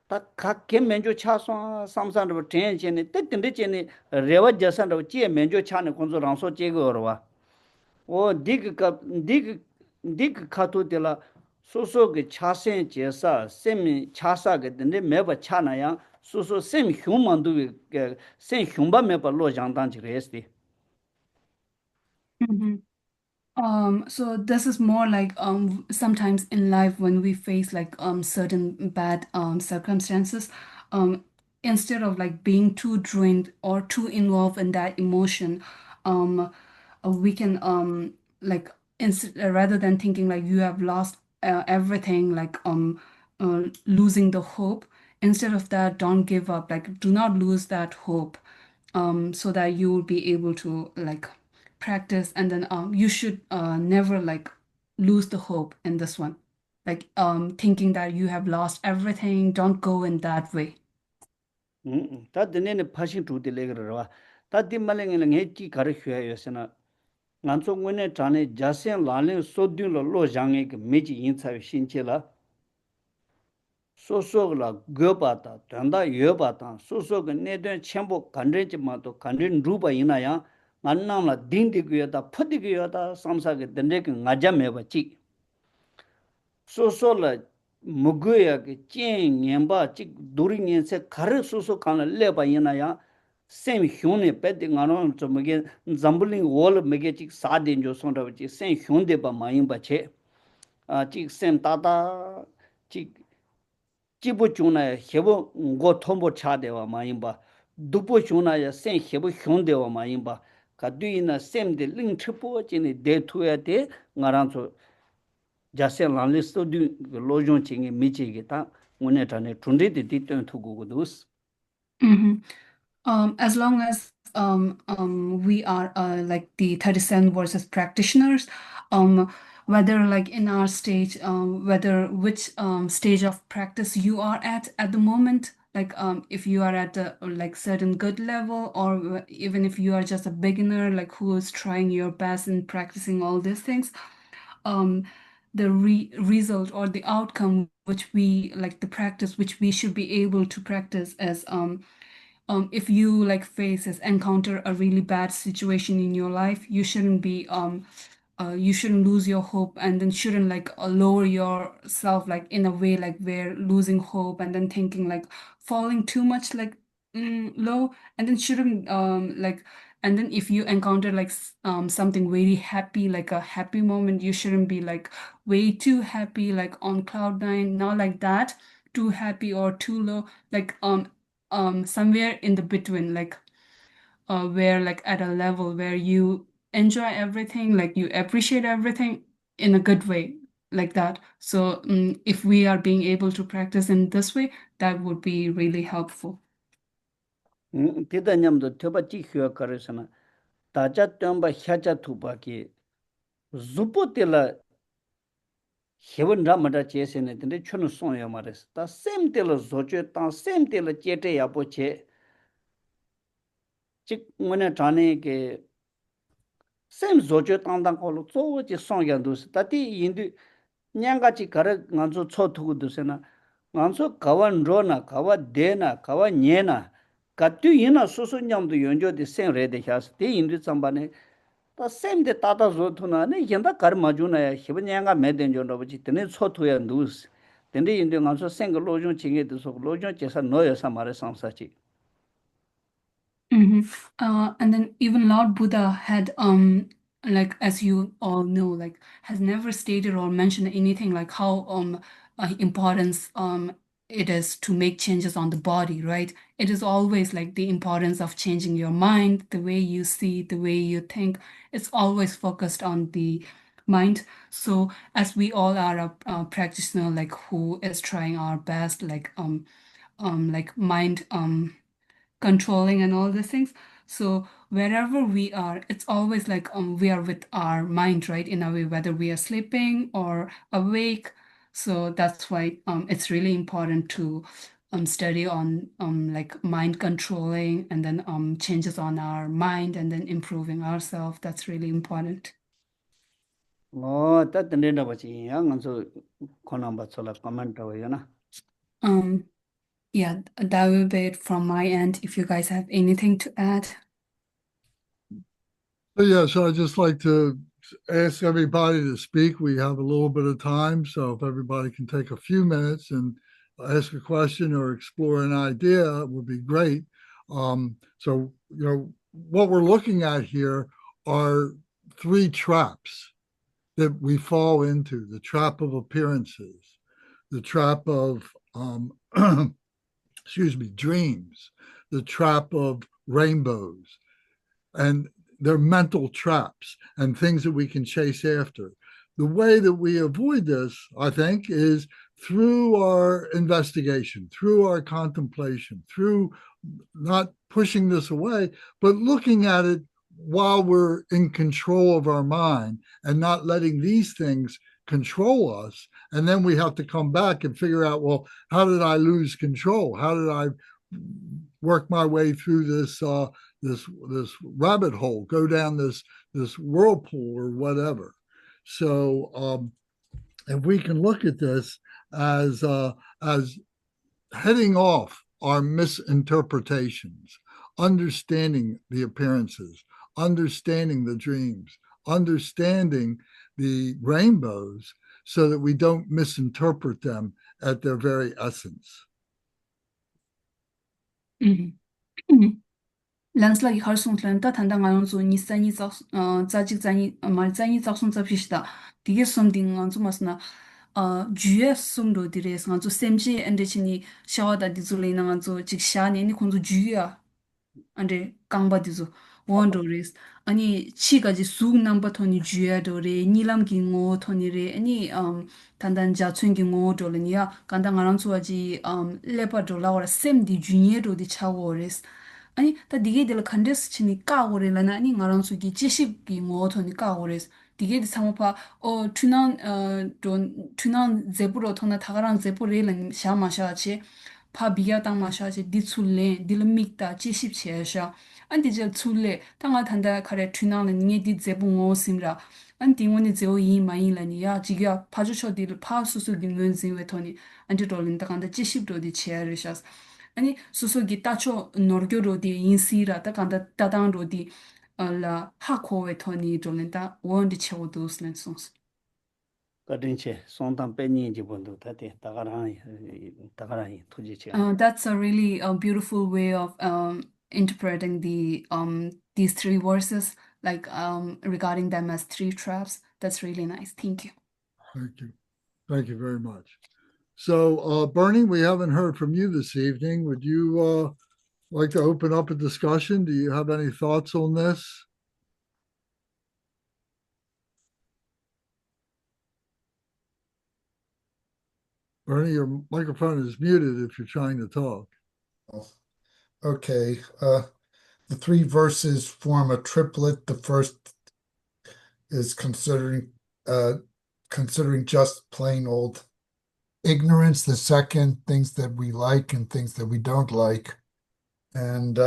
ta ka ke menjo cha so samsan rawa ten che ne te tende che ne rewa jasan rawa jie menjo cha ne konzo rang so je go rawa o dig kato de la soso ge chasen jesa sem chasa ge de meba chana yang soso sem human du ge sem humba meba lo jang dang ji resti So this is more like sometimes in life when we face like certain bad circumstances, um instead of like being too drained or too involved in that emotion, we can like rather than thinking like you have lost everything, like losing the hope, instead of that, don't give up, like do not lose that hope, so that you will be able to like practice, and then you should never like lose the hope in this one, like thinking that you have lost everything. Don't go in that way. ta de ne phashin tu de le ro wa 다디 말랭이는 해지 가르쳐야 요새나 난초 원에 전에 자신 라는 소들로 로장에 그 매지 인사의 신체라 소소라 거바다 단다 여바다 소소가 내던 첨부 간전지마도 간전 루바 이나야 만나라 딩디고야다 퍼디고야다 삼사게 된데게 나자매바지 소소라 무고야게 찐년바 지 도리년세 가르 소소 칸 레바 이나야 셈 휴네 베디 나노 좀게 잠블링 월 메게 지 사딘조 손다지 셈 휴데바 마임바체 아직셈 따다 지 지부 중나야 해보 고 통보 차대와 마임바 두보 중나야 셈 해보 형대와 마임바 가두이나 셈데 링츠보 진이 데투야 데 나란소 자세 란리스도 로존 칭이 미치게다 오늘 전에 둔데디 디튼 투고고도스 Mhm. As long as we are like the 37 verses practitioners, whether like in our stage, whether which stage of practice you are at the moment, like if you are at a like certain good level, or even if you are just a beginner, like who is trying your best in practicing all these things, the result or the outcome which we like the practice which we should be able to practice as if you like encounter a really bad situation in your life, you shouldn't be you shouldn't lose your hope, and then shouldn't like lower yourself like in a way like where losing hope and then thinking like falling too much like low, and then shouldn't like, and then if you encounter like something very happy, like a happy moment, you shouldn't be like way too happy like on cloud nine, not like that, too happy or too low, like somewhere in the between, like where like at a level where you enjoy everything, like you appreciate everything in a good way, like that. So if we are being able to practice in this way, that would be really helpful. 디다냠도 tö바지 휴어 가르스나 다자 뜸바 샤자 투바기 zupotel라 heaven ramada chesene tende chunu sonya mares ta sem tela zoche ta sem tela chete yapoche chik mone tane ke sem zoche tang kolo zo je sonya dus ta ti indu nyanga chi kar nganzo chotu dusena nganzo kawan rona kawa dena kawa nyena katyu ina susu nyamdu yonjo de sen re de has te indu sambane 다 셈데 따다 조토나네 현다 가르마주나야 히브냐가 메덴존로지 드네 소토야 누스 근데 인도 가서 생거 로존 징에도 소 로존 제사 노여사 말에 상사지 And then even Lord Buddha had like as you all know, like has never stated or mentioned anything like how importance it is to make changes on the body, right? It is always like the importance of changing your mind, the way you see, the way you think. It's always focused on the mind. So as we all are a practitioner, like who is trying our best, like mind controlling and all these things. So wherever we are, it's always like we are with our mind, right? In a way, whether we are sleeping or awake. So that's why it's really important to study on like mind controlling, and then changes on our mind, and then improving ourselves. That's really important. 다 드네나 버지 양은서 코나바 솔라 코멘트 하요나 Yeah, that will be it from my end. If you guys have anything to add. So I'd just like to ask everybody to speak. We have a little bit of time, so if everybody can take a few minutes and ask a question or explore an idea, it would be great. So, what we're looking at here are three traps that we fall into: the trap of appearances, the trap of dreams, the trap of rainbows, and they're mental traps and things that we can chase after. The way that we avoid this, I think, is through our investigation, through our contemplation, through not pushing this away, but looking at it while we're in control of our mind and not letting these things control us. And then we have to come back and figure out, well, how did I lose control? How did I work my way through this this rabbit hole, go down this whirlpool or whatever. So if we can look at this as heading off our misinterpretations, understanding the appearances, understanding the dreams, understanding the rainbows, so that we don't misinterpret them at their very essence. 란슬라기 갈송틀은 따탄당 아용조 니사니 자직 자니 말 자니 작송 잡히시다 디게 솜딩 안조 마스나 주에 솜도 디레스 안조 셈지 엔데치니 샤와다 디줄레나 안조 직샤니 니 콘조 주야 안데 강바디조 원도리스 아니 치가지 수 넘버 토니 주야도레 니람기 ngo 토니레 아니 단단자 춘기 ngo 돌니야 간당 아랑초아지 레파돌라오라 셈디 주니에도디 차워레스 아니 다 디게 될 컨데스 치니 까오레라나 아니 ngaransu기 지십기 ngo 토니 까오레스 디게 상호파 튜난 제부로 토나 타가랑 제부레는 샤마샤치 파비야 당마샤지 디출레 딜믹다 지십체샤 안디젤 출레 당아 단다 카레 튜나는 니디 제붕오 심라 안디원이 제오이 마일라니야 지가 파주초디를 파수수기 눈진웨 토니 안디돌린다 간다 지십도디 체르샤스 아니 수수기 따초 노르교로디 인시라 따간다 따당로디 라 하코웨 토니 돌린다 원디 체오도스는 송스 That's a really beautiful way of interpreting these three verses, like regarding them as three traps. That's really nice. Thank you. Thank you. Thank you very much. So, Bernie, we haven't heard from you this evening. Would you like to open up a discussion? Do you have any thoughts on this? Bernie, your microphone is muted if you're trying to talk. Okay. The three verses form a triplet. The first is considering just plain old ignorance. The second, things that we like and things that we don't like. And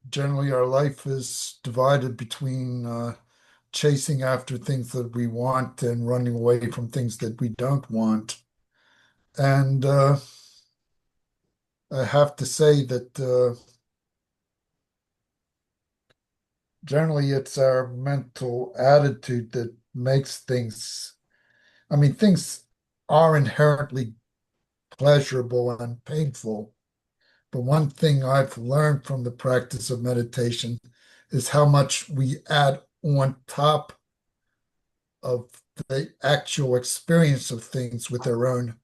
generally our life is divided between chasing after things that we want and running away from things that we don't want. And I have to say that generally it's our mental attitude that makes things, things are inherently pleasurable and painful. But one thing I've learned from the practice of meditation is how much we add on top of the actual experience of things with our own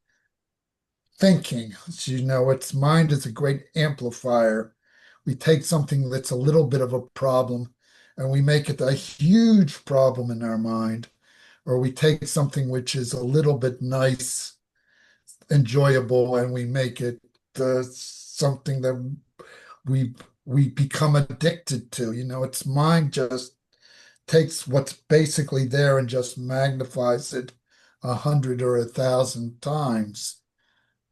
thinking. So, its mind is a great amplifier. We take something that's a little bit of a problem and we make it a huge problem in our mind, or we take something which is a little bit nice, enjoyable, and we make it something that we become addicted to. Its mind just takes what's basically there and just magnifies it 100 or 1,000 times.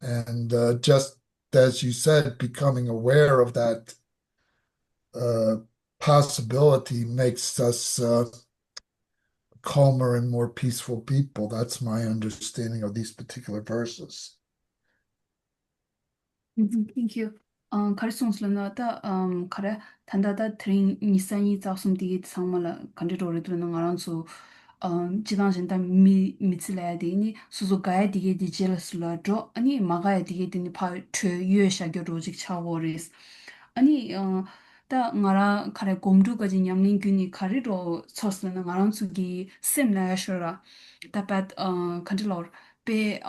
And just as you said, becoming aware of that possibility makes us calmer and more peaceful people. That's my understanding of these particular verses. Thank you. 가르송슬라나다 가라 단다다 드린 니산이 작성되게 상말라 간디로르드는 알아서 지당신다 미츠라야 되니 수수 가야 되게 디젤슬라도 아니 마가야 되게 되니 파 최유샤교 로직 차워리스 아니 다 나라 가래 곰두가지 냠닝균이 가리로 쳤으는 알아서기 셈라셔라 다pat 간디로 베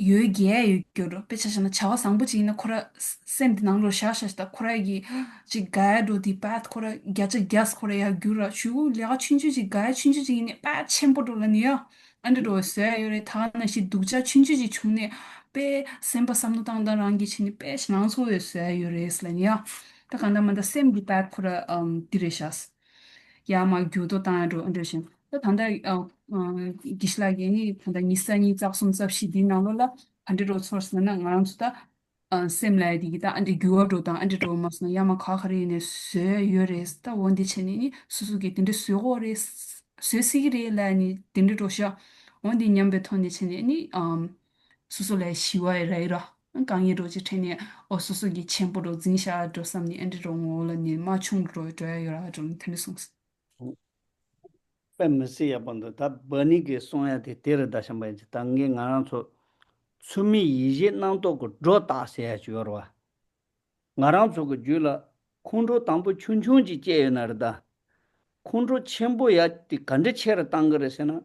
요기에 요교로 배차잖아 자와 상부지나 코라 셈드 나로 샤샤다 코라기 지 가야도 디pat 코라 야자 gas 코라야 규라 슈 내가 춘주지 가야 춘주지니 빠 쳔보돌라니야 안데도 세요레 타나시 두자 춘주지 충네 빼 셈바 삼노당다랑기 치니 빼 신앙소였어요 요레슬라니야 다 간다만다 셈 디pat 코라 디레샤스 야마 규도 따로 안데신 단다 기슬라게니 단다 니산이 작성 잡시디 나로라 안데로 소스는 나랑수다 similarity da andi gyuado da andi do masna yama khari ne se yores ta wondi cheni ni susugi tinde sugore se sigire la ni tinde do sha wondi nyambe thoni cheni ni susule shiwa ra 강이 로지 테니 어수수기 첨부로 진샤 도 삼니 엔드롱을 니 마충로 줘야 좀 테니송스 뱀시 야본도 다 버니게 송야데 데르다 샴바지 당게 나랑서 수미 이제 나도 그 조다세 주어와 나랑서 그 줄라 콘로 담부 춘춘지 제여나르다 콘로 첨부야 디 간데체라 땅거래서나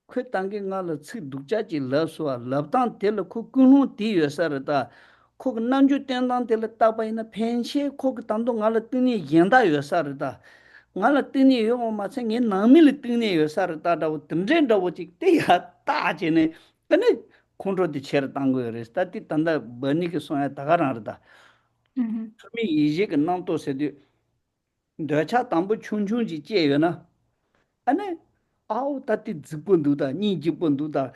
그 당게 나를 치 독자지 러스와 럽단 텔 쿠쿠노 디여서다 코 난주 땡단 텔 따바이나 펜시 코 단도 나를 뜨니 연다 여서다 나를 뜨니 요 마찬게 나밀 뜨니 여서다 든렌다 오직 때야 따지네 근데 콘로디 체르 땅거래서 따티 단다 버니게 소야 다가라다 처음에 이제 그 남도 세디 대차 담부 춘춘지 제여나 아니 아우 따티 집본도다 니 집본도다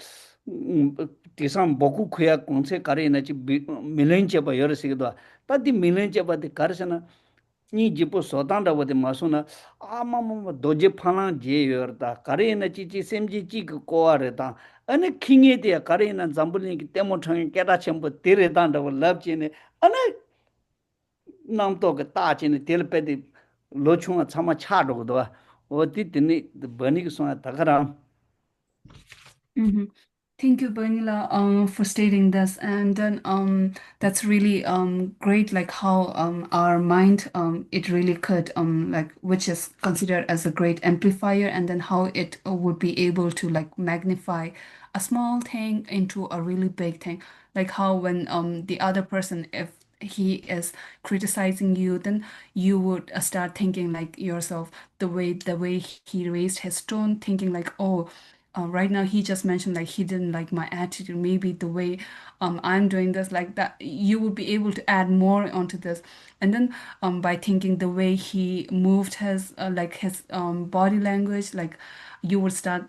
대상 먹고 그야 공세 가래나지 밀렌제 봐 여러시기도 따티 밀렌제 봐데 가르잖아 니 집보 소단다 보데 마소나 아마마 도제 파나 제여다 가래나지 지 셈지 지그 고아르다 아니 킹에 대야 가래나 잠불니기 때문에 깨다 첨부 데레단다고 럽지네 아니 남도 그 따지네 델페디 로충아 참아 차도도 어디 드니 버니기 소나 다가라 Thank you, Bernila, for stating this. And then that's really great, like how our mind it really could like which is considered as a great amplifier, and then how it would be able to like magnify a small thing into a really big thing. Like how when the other person, if he is criticizing you, then you would start thinking like yourself the way he raised his tone, thinking like, oh, right now he just mentioned like he didn't like my attitude, maybe the way I'm doing this, like that you will be able to add more onto this. And then by thinking the way he moved his like his body language, like you would start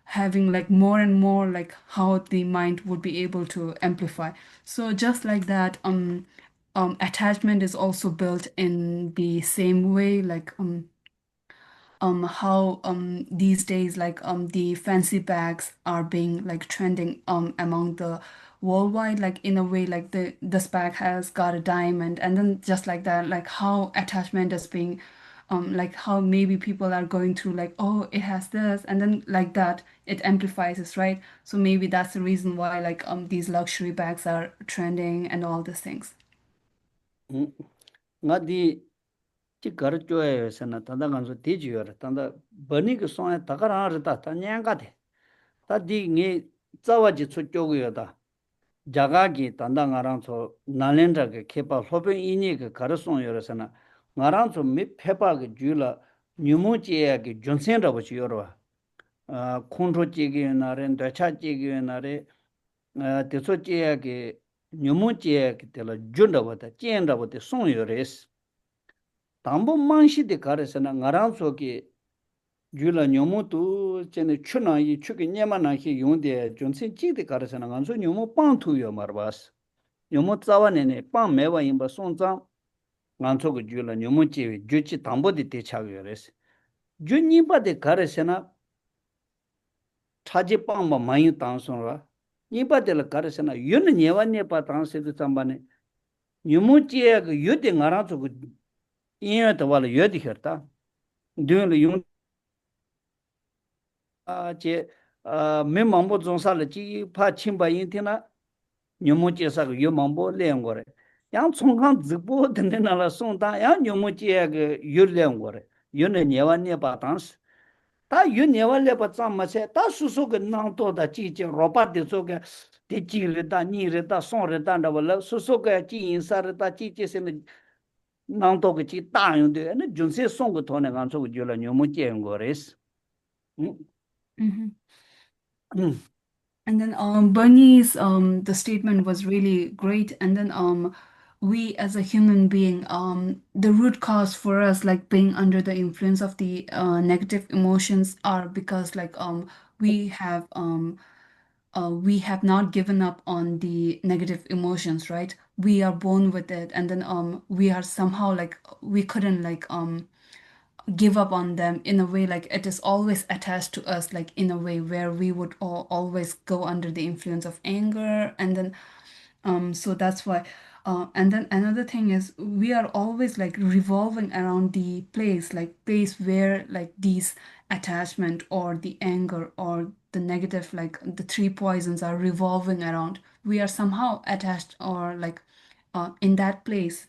having like more and more like how the mind would be able to amplify. So just like that attachment is also built in the same way, like how these days like the fancy bags are being like trending among the worldwide, like in a way like this bag has got a diamond, and then just like that, like how attachment is being like how maybe people are going through like, oh, it has this, and then like that it amplifies it, right? So maybe that's the reason why like these luxury bags are trending and all these things. 나디 지 가르쳐야 해서나 단다 간서 되지요. 단다 버니기 소야 다가라르다 단냥가데 다디 니 자와지 추쪽이요다 자가기 단다 가랑서 날렌다게 케파 소변 이니게 가르송여서나 가랑서 미 페파게 줄라 뉴모지야게 존센다고 지요로 콘로지게 나렌 다차지게 나레 대소지야게 뉴모지야게 tel라 준다보다 젠다보다 송여레스 담보 망시데 가르서나 가랑서게 줄라 녀모도 전에 추나이 추게 녀만나히 용데 존신 지데 가르서나 간소 녀모 빵투요 말바스 녀모 자와네네 빵 매와 임바 송장 간소고 줄라 녀모 지위 주치 담보데 대차요레스 준니바데 가르서나 차지 빵마 많이 당선라 니바데를 가르서나 윤 녀와녀바 당세도 잠바네 녀모 지에 그 유데 가랑서고 인여도 왈 유데 했다 düğünle yung 제 me mambo zonsal ji pa chimba yin tina nyomo je sa yo mambo len gore yang chongkang zibo den na la song da yang nyomo je ge yo len gore yo ne newa ne ba dans ta yo newa le ba zam ma se ta su su ge nang to da ji ji ro ba de so ge de ji le da ni le da song le da da la su su ge ji yin sa le da ji ji se ne nang to ge ji da yong de ne jun se song ge to ne gang so ge yo la nyomo je gore is And then Bernie's the statement was really great. And then we as a human being, the root cause for us like being under the influence of the negative emotions are because like we have we have not given up on the negative emotions, right? We are born with it, and then we are somehow like we couldn't like give up on them in a way like it is always attached to us, like in a way where we would always go under the influence of anger, and then so that's why and then another thing is we are always like revolving around the place where like these attachment or the anger or the negative, like the three poisons are revolving around. We are somehow attached or like in that place.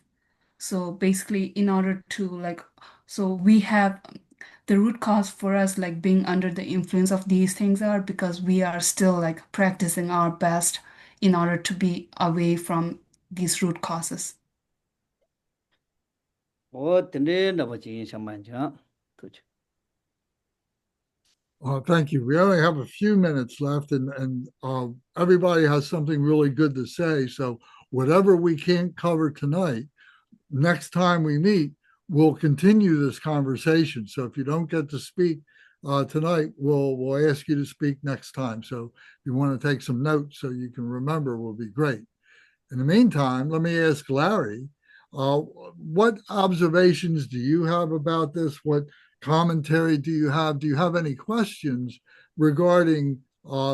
So basically, in order to like, so we have the root cause for us like being under the influence of these things are because we are still like practicing our best in order to be away from these root causes. Thank you. We only have a few minutes left, and everybody has something really good to say. So whatever we can't cover tonight, next time we meet, we'll continue this conversation. So if you don't get to speak tonight, we'll ask you to speak next time. So if you want to take some notes so you can remember, will be great. In the meantime, let me ask Larry, what observations do you have about this? What commentary do you have? Do you have any questions regarding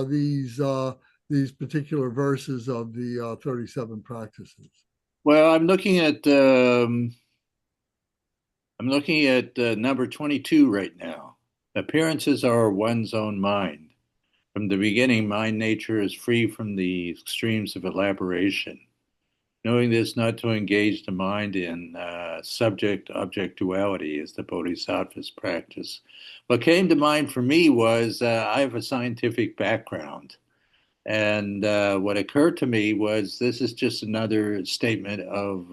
these particular verses of the 37 practices? Well, I'm looking at number 22 right now. Appearances are one's own mind. From the beginning, mind nature is free from the extremes of elaboration. Knowing this, not to engage the mind in subject-object duality is the Bodhisattva's practice. What came to mind for me was I have a scientific background. And what occurred to me was this is just another statement of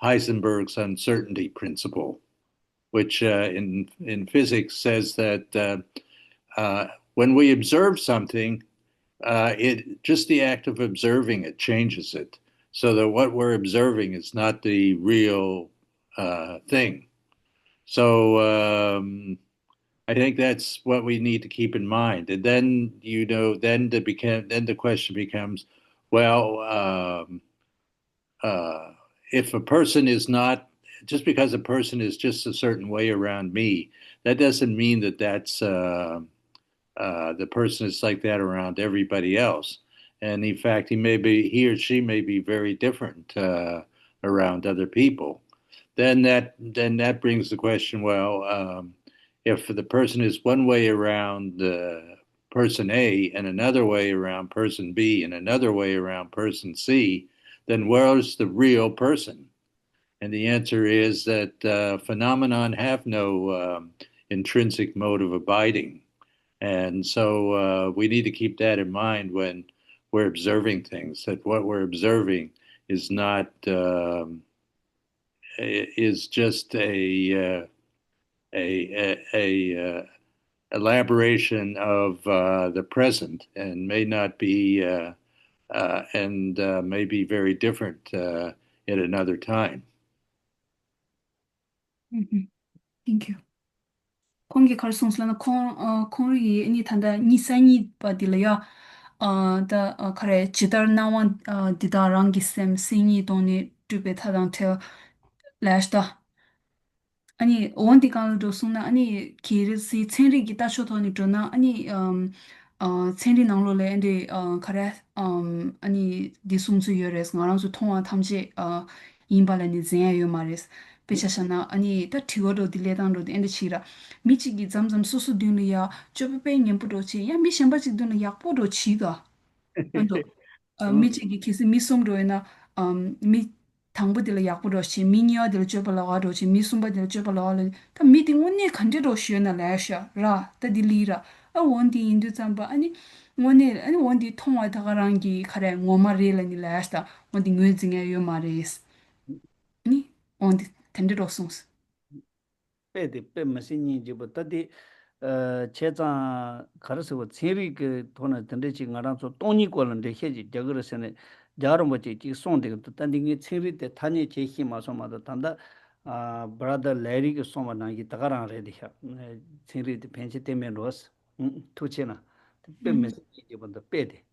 Heisenberg's uncertainty principle, which in physics says that when we observe something, just the act of observing it changes it, so that what we're observing is not the real thing. So I think that's what we need to keep in mind. And then then the question becomes, well, if a person is not, just because a person is just a certain way around me, that doesn't mean that that's the person is like that around everybody else. And in fact, he or she may be very different around other people. Then that brings the question, well, if the person is one way around person A and another way around person B and another way around person C, then where's the real person? And the answer is that phenomenon have no intrinsic mode of abiding. And so we need to keep that in mind when we're observing things, that what we're observing is not, is just a elaboration of the present, and may not be, and may be very different at another time. Thank you. 공기 갈송슬라나 콩이 니 탄다 니사니 바딜야 다 카레 지달 나완 디다랑기 셈 시니 돈이 두베 타당테 라스타 아니 원디 간도 송나 아니 기르시 첸리 기타 쇼토니 존나 아니 첸리 나로레 엔데 카레 아니 디숨수 요레스 나랑수 통화 탐지 임발레니 제요 마레스 페차샤나 아니 다 티고도 딜레단도 엔데 치라 미치기 잠잠 수수 듄리야 쪼베페 냠부도치 야 미셴바치 듄리 약보도 치가 안도 미치기 키스 미솜도에나 미 당부들 약부러시 미니어들 줘발라가도지 미숨바들 줘발라를 다 미팅 원네 간제도 쉬어나 라샤 라 따딜리라 아 원디 인도 잠바 아니 원디 통화다가랑기 카레 ngo마레라니 라스타 원디 뇌징에 요 마레스 니 원디 텐데도 송스 빼디 빼마신이 지부 따디 체자 가르스고 체리 그 돈을 던데지 가랑서 돈이 걸는데 해지 저거서는 자르모지 지 송데 단딩이 체리 때 타니 제히 마소마도 단다 브라더 레리 그 소마나기 다가랑 레디야 체리 때 벤치 때문에 로스 투체나 빼마신이 지부도 빼디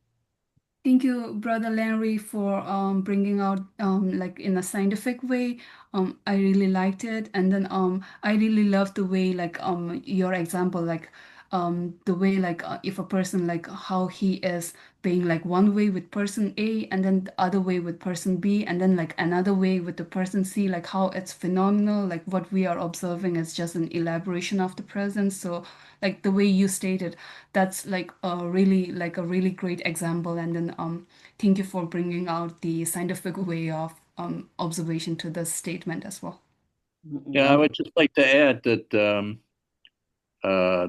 Thank you, Brother Larry, for bringing out like in a scientific way. I really liked it, and then I really love the way like your example like the way like if a person like how he is being like one way with person A, and then the other way with person B, and then like another way with the person C, like how it's phenomenal. Like what we are observing is just an elaboration of the present. So like the way you stated, that's like a really great example. And then thank you for bringing out the scientific way of observation to this statement as well. Yeah, I would just like to add that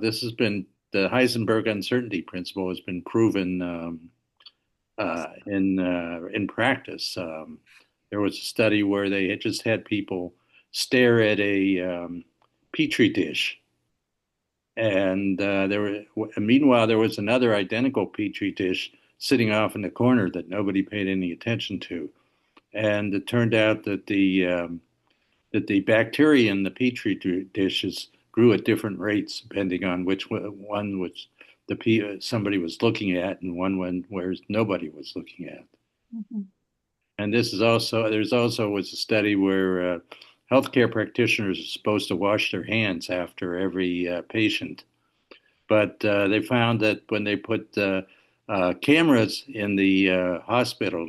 this has been the Heisenberg uncertainty principle has been proven in practice. There was a study where they had just had people stare at a petri dish, and meanwhile there was another identical petri dish sitting off in the corner that nobody paid any attention to, and it turned out that the bacteria in the petri dishes grew at different rates depending on which one was somebody was looking at and one where nobody was looking at. Mm-hmm. And there's also was a study where healthcare practitioners are supposed to wash their hands after every patient, but they found that when they put cameras in the hospital,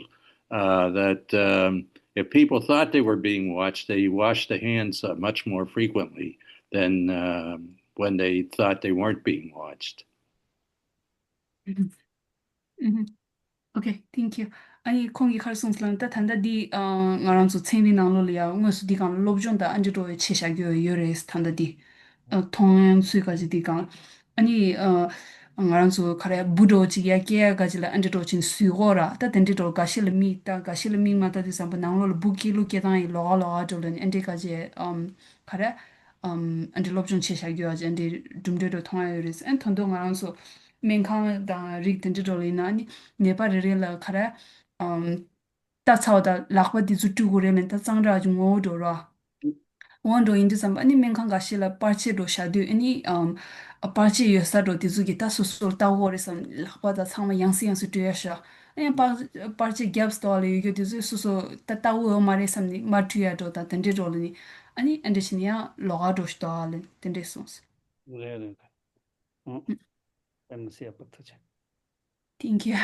that if people thought they were being watched, they washed the hands much more frequently than when they thought they weren't being watched. Mm-hmm. Mm-hmm. Okay, thank you. 아니 공기 칼송슬은 따탄다디 ngaranzu tsenbi nanglolia ngosu digang lobjonda anjito cheshagyo yores tandadi tong suikaji digang 아니 ngaranzu kare budo jiya kya gajila anjito chin suigora ta tendito gashilmi mata di sampa nanglo buki lu kedang lo lo ajolen endikaji kare anjito lobjon cheshagyo aji endi dumdedo tong yores en tondo ngaranzu menkhang da rik tendito lina ani nepa re la kare ta cao da lakwa di zu tu gore men ta zang ra ju ngo do ra won do in du sam ani men khang ga shi la par che do sha du ani a par che yo sa do di zu gi ta su su ta wo re sam lakwa da chang ma yang si tu ya sha ani par che gap sto le yu di zu su su ta wo ma re sam ni ma tu ya do ta ten de do ni ani and de ya lo ga do sta le ten de sons thank you.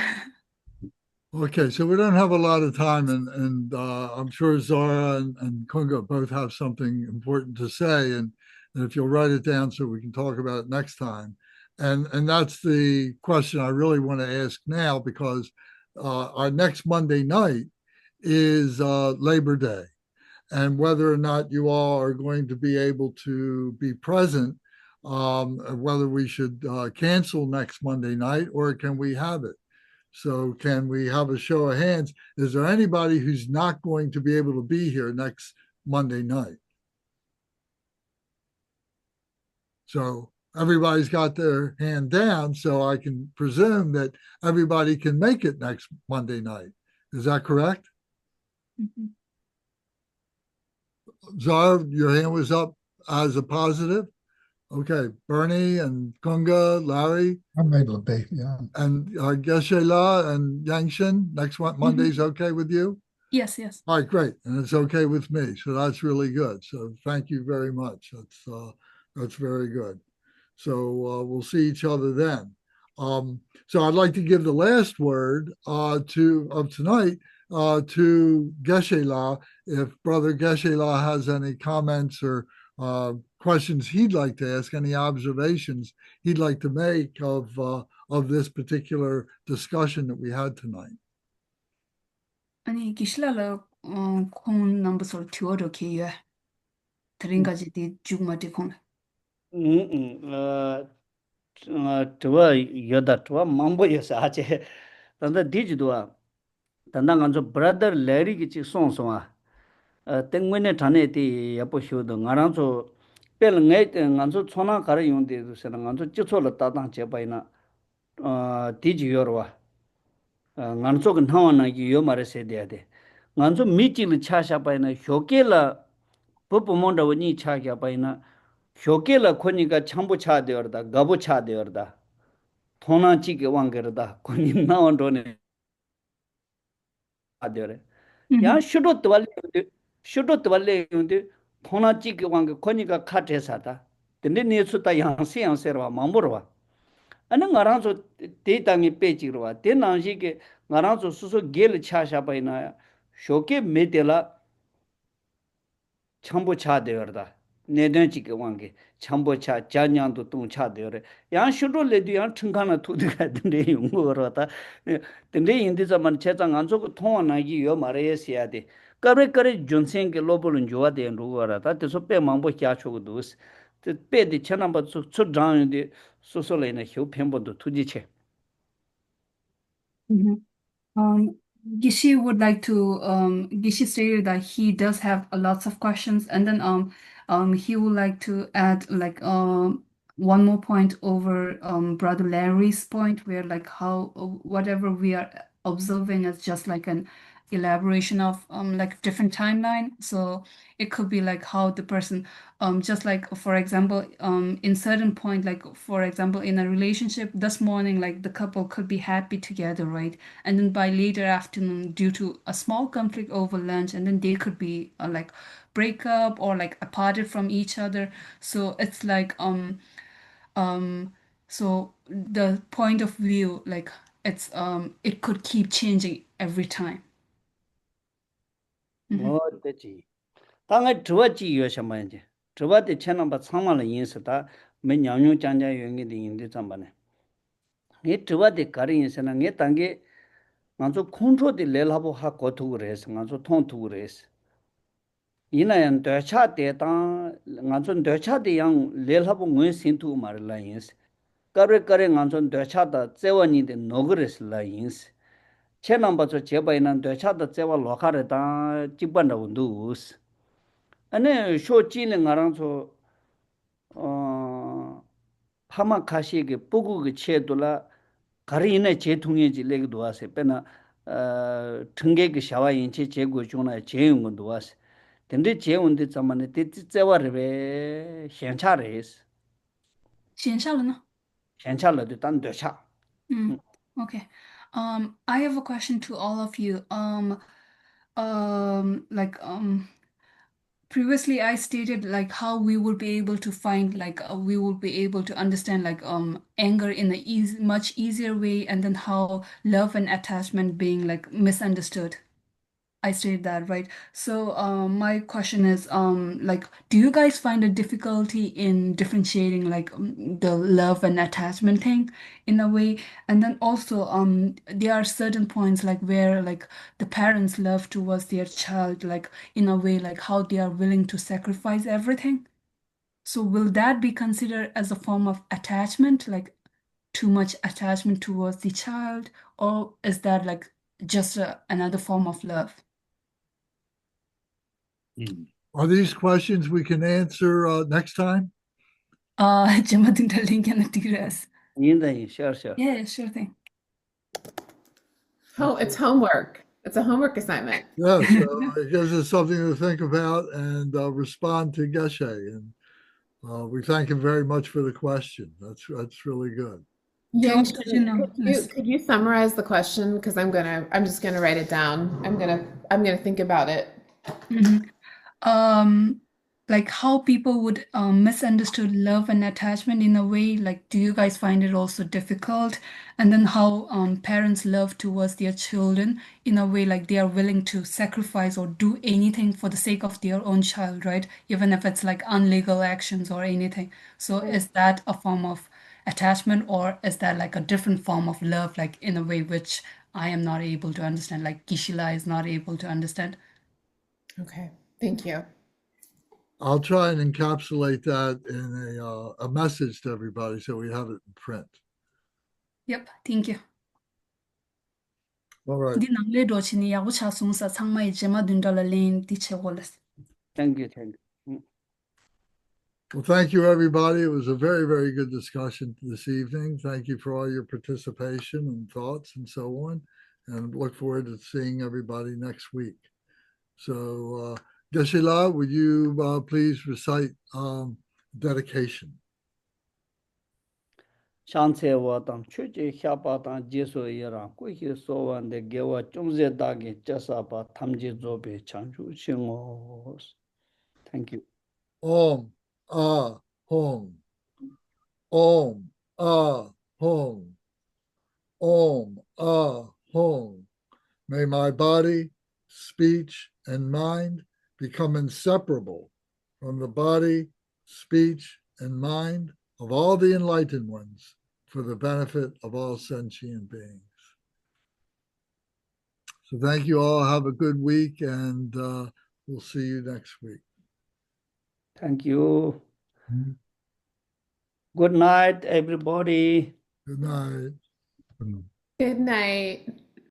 Okay, so we don't have a lot of time, and I'm sure Zara and Kunga both have something important to say, and if you'll write it down so we can talk about it next time. And that's the question I really want to ask now, because our next Monday night is Labor Day, and whether or not you all are going to be able to be present, whether we should cancel next Monday night or can we have it. So can we have a show of hands? Is there anybody who's not going to be able to be here next Monday night? So everybody's got their hand down, so I can presume that everybody can make it next Monday night. Is that correct? Mm-hmm. Zara, your hand was up as a positive? Okay, Bernie and Kunga, Larry. I'm able to be, yeah. And Geshe La and Yangshin, next one, Monday's okay with you? Yes. All right, great. And it's okay with me. So that's really good. So thank you very much. That's very good. So we'll see each other then. So I'd like to give the last word of tonight to Geshe La. If Brother Geshe La has any comments or questions he'd like to ask, any observations he'd like to make of this particular discussion that we had tonight. 아니 기실라라 콩 넘버서 튜어도 키에 드링가지 디 죽마디 콩 tuwa yoda tuwa mambo yosa ache tanda dijiduwa tanda nganzo brother Larry ki chik song songa tengwene tane ti yapo shiodo ngaranzo pel ngay nganzo chona kare yungde dusena nganzo jicho la tatang cheba ina diji yorwa nganzo ka nawa na ki yomare se deyade nganzo mi chili cha shaba ina hyoke la pupu monda wani cha kya ba ina hyoke la koni ka chambu cha deyorda gabu cha deyorda thona chi ke wang gerda koni na on done 되래. Mhm. 야 슈도 드발레 용데 포나지 그 왕가 코니가 카테사다. 근데 네수다 양세양세로 마모로 아니 나랑서 대당이 빼지로 와. 대난시게 나랑서 수수 겔 차샤바이나 쇼케 메텔라 참보 차되어다. 내던지게 왕게 참보 차 잔냥도 동 차되어래. 양 슈로레도 양 층간나 투드가 된데 용거로다. 근데 인디자만 체장 안 좋고 통화나기 요 말해야 돼. 까레까레 존생게 로볼은 좋아 되는 거라다. 그래서 빼망보 캬초도 빼디 천남바 수장인데 소소레나 효 편본도 투지체. Mhm. Um, Gishi would like to Gishi stated that he does have lots of questions, and then he would like to add like one more point over Brother Larry's point, where like how whatever we are observing is just like an elaboration of like different timeline. So it could be like how the person just like for example in certain point, like for example in a relationship this morning, like the couple could be happy together, right? And then by later afternoon, due to a small conflict over lunch, and then they could be like break up or like aparted from each other. So it's like so the point of view, like it's it could keep changing every time. 뭐 되지. 당에 저지 요셔만지. 저바데 천남바 상만의 인스다. 맨 양용 장자 용이데 인데 잠바네. 이 저바데 가리 인스나 게 당게 먼저 컨트롤이 레라보 하 고투 그래서 먼저 통투 그래서 이나연 대차대 당 먼저 대차대 양 레라보 뭐 신투 말라 인스. 까르까르 먼저 대차다 제원이데 노그레스라 인스. 천남바서 제바이난 대차다 제와 로카르다 집반다 운두스. 아니 쇼지는 가랑서 파마 카시게 보고게 체도라 가리네 제통해지 레기도 와세 빼나 등계게 샤와인치 제고 중나 제용도 와세 근데 제운데 잠만에 때때와르베 현차레스 线上了呢？ 현차르도 단도차 Okay. I have a question to all of you. Like previously I stated like how we will be able to find like we will be able to understand like anger in a much easier way, and then how love and attachment being like misunderstood. I stated that, right? So my question is like do you guys find a difficulty in differentiating like the love and attachment thing in a way? And then also there are certain points like where like the parents love towards their child, like in a way like how they are willing to sacrifice everything. So will that be considered as a form of attachment, like too much attachment towards the child, or is that like just another form of love? Are these questions we can answer next time? Gemma think the link in the TRS. 인다 sure Yeah, sure thing. Oh, it's homework. It's a homework assignment. Yeah, so it gives us something to think about and respond to Geshe. And we thank him very much for the question. That's really good. Yeah, Thanks, Regina. could you summarize the question? Because I'm just gonna write it down. I'm gonna think about it. Like how people would misunderstood love and attachment in a way, like do you guys find it also difficult? And then how parents love towards their children in a way like they are willing to sacrifice or do anything for the sake of their own child, right? Even if it's like unlegal actions or anything. So is that a form of attachment, or is that like a different form of love, like in a way which I am not able to understand, like Gishila is not able to understand? Okay, thank you. I'll try and encapsulate that in a message to everybody so we have it in print. Yep, thank you. All right. Di nang le do chini ya ucha sung sa changmai jema dundala len ti che golas. thank you Well, thank you, everybody. It was a very, very good discussion this evening. Thank you for all your participation and thoughts and so on. And look forward to seeing everybody next week. So, Geshe-la, would you please recite dedication? 샹세와 당 추지 샤바당 제소이라 꾸히 소완데 게와 좀제다게 짜사바 탐지조베 창주 싱어. Thank you. Om, ah, hum. Om, ah, hum. Om, ah, hum. May my body, speech, and mind become inseparable from the body, speech, and mind of all the enlightened ones for the benefit of all sentient beings. So thank you all. Have a good week, and we'll see you next week. Thank you. Good night, everybody. Good night. Good night.